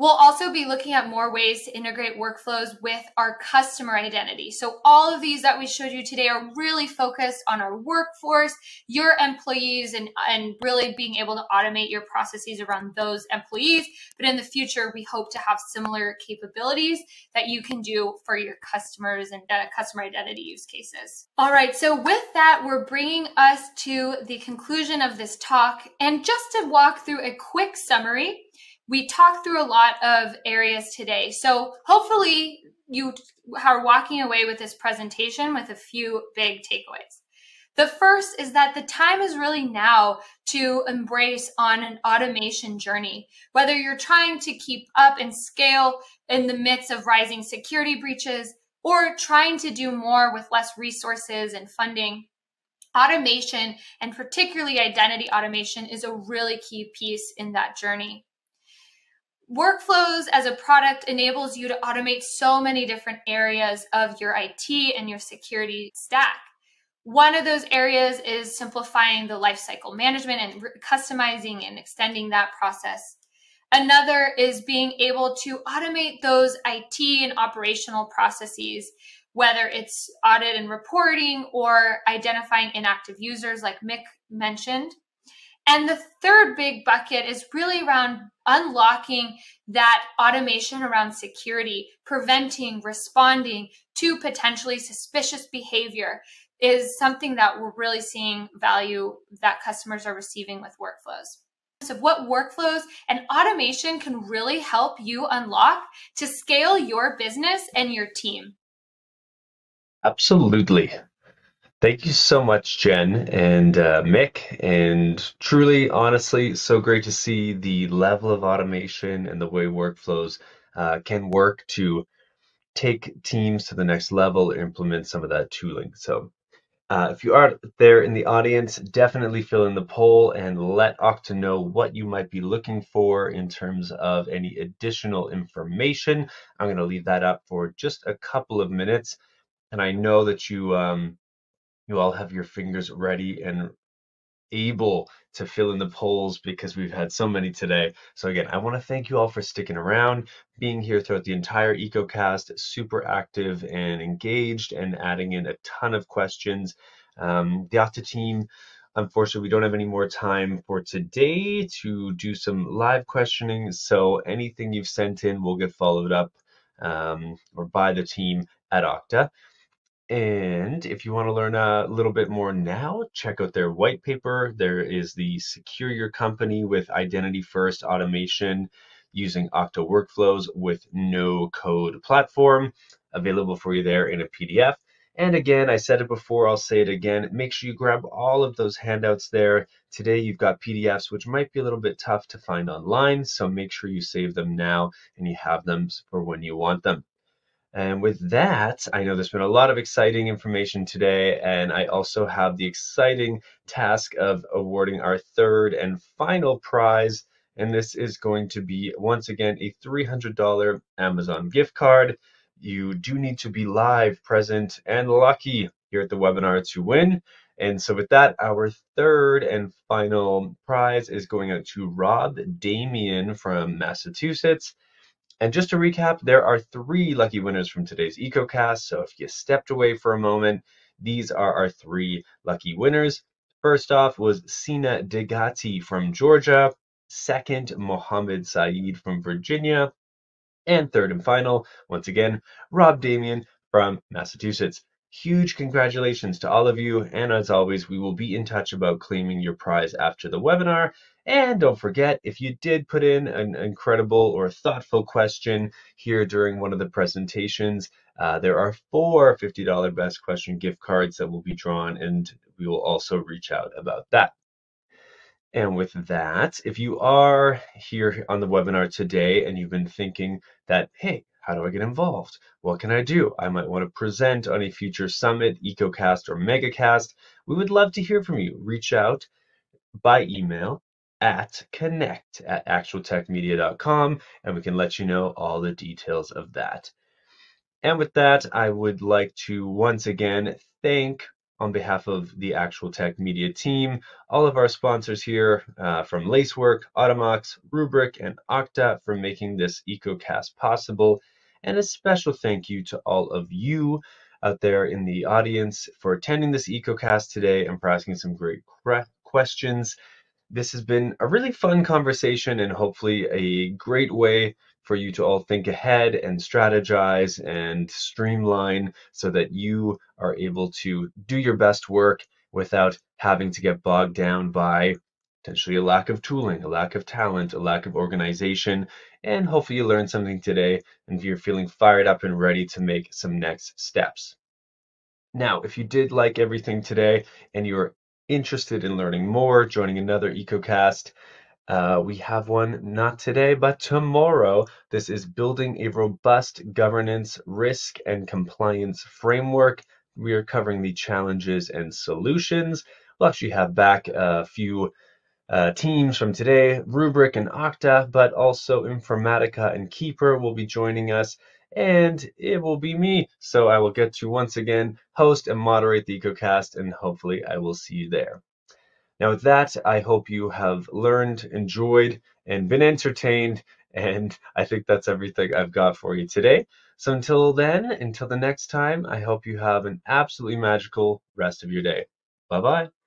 We'll also be looking at more ways to integrate workflows with our customer identity. So all of these that we showed you today are really focused on our workforce, your employees, and really being able to automate your processes around those employees. But in the future, we hope to have similar capabilities that you can do for your customers and customer identity use cases. All right, so with that, we're bringing us to the conclusion of this talk. And just to walk through a quick summary, we talked through a lot of areas today. So hopefully you are walking away with this presentation with a few big takeaways. The first is that the time is really now to embrace on an automation journey. Whether you're trying to keep up and scale in the midst of rising security breaches or trying to do more with less resources and funding, automation, and particularly identity automation, is a really key piece in that journey. Workflows as a product enables you to automate so many different areas of your IT and your security stack. One of those areas is simplifying the lifecycle management and customizing and extending that process. Another is being able to automate those IT and operational processes, whether it's audit and reporting or identifying inactive users like Mick mentioned. And the third big bucket is really around unlocking that automation around security, preventing, responding to potentially suspicious behavior is something that we're really seeing value that customers are receiving with workflows. So what workflows and automation can really help you unlock to scale your business and your team? Absolutely. Thank you so much, Jen and Mick. And truly, honestly, so great to see the level of automation and the way workflows can work to take teams to the next level, implement some of that tooling. So if you are there in the audience, definitely fill in the poll and let Okta know what you might be looking for in terms of any additional information. I'm going to leave that up for just a couple of minutes. And I know that you all have your fingers ready and able to fill in the polls because we've had so many today. So again, I want to thank you all for sticking around, being here throughout the entire EcoCast, super active and engaged and adding in a ton of questions. The Okta team, unfortunately, we don't have any more time for today to do some live questioning. So anything you've sent in will get followed up or by the team at Okta. And if you want to learn a little bit more now, check out their white paper. There is the Secure Your Company with Identity First Automation using Okta Workflows with no code platform, available for you there in a PDF. And again, I said it before, I'll say it again. Make sure you grab all of those handouts there. Today, you've got PDFs, which might be a little bit tough to find online. So make sure you save them now and you have them for when you want them. And with that, I know there's been a lot of exciting information today, and I also have the exciting task of awarding our third and final prize. And this is going to be, once again, a $300 Amazon gift card. You do need to be live, present, and lucky here at the webinar to win. And so with that, our third and final prize is going out to Rob Damien from Massachusetts. And just to recap, there are 3 lucky winners from today's EcoCast. So if you stepped away for a moment, these are our 3 lucky winners. First off was Sina Degati from Georgia. Second, Mohammed Saeed from Virginia. And third and final, once again, Rob Damien from Massachusetts. Huge congratulations to all of you. And as always, we will be in touch about claiming your prize after the webinar. And don't forget, if you did put in an incredible or thoughtful question here during one of the presentations, there are 4 $50 Best Question gift cards that will be drawn, and we will also reach out about that. And with that, if you are here on the webinar today and you've been thinking that, hey, how do I get involved? What can I do? I might want to present on a future summit, EcoCast or MegaCast. We would love to hear from you. Reach out by email at connect@actualtechmedia.com, and we can let you know all the details of that. And with that, I would like to once again thank, on behalf of the Actual Tech Media team, all of our sponsors here from Lacework, Automox, Rubrik, and Okta for making this EcoCast possible. And a special thank you to all of you out there in the audience for attending this EcoCast today and for asking some great questions. This has been a really fun conversation and hopefully a great way for you to all think ahead and strategize and streamline so that you are able to do your best work without having to get bogged down by potentially a lack of tooling, a lack of talent, a lack of organization. And hopefully you learned something today and you're feeling fired up and ready to make some next steps. Now, if you did like everything today and you're interested in learning more, joining another EcoCast, we have one not today, but tomorrow. This is building a robust governance, risk, and compliance framework. We are covering the challenges and solutions. We'll actually have back a few teams from today, Rubrik and Okta, but also Informatica and Keeper will be joining us, and it will be me. So I will get to once again host and moderate the EcoCast, and hopefully I will see you there. Now with that, I hope you have learned, enjoyed, and been entertained, and I think that's everything I've got for you today. So until then, until the next time, I hope you have an absolutely magical rest of your day. Bye-bye.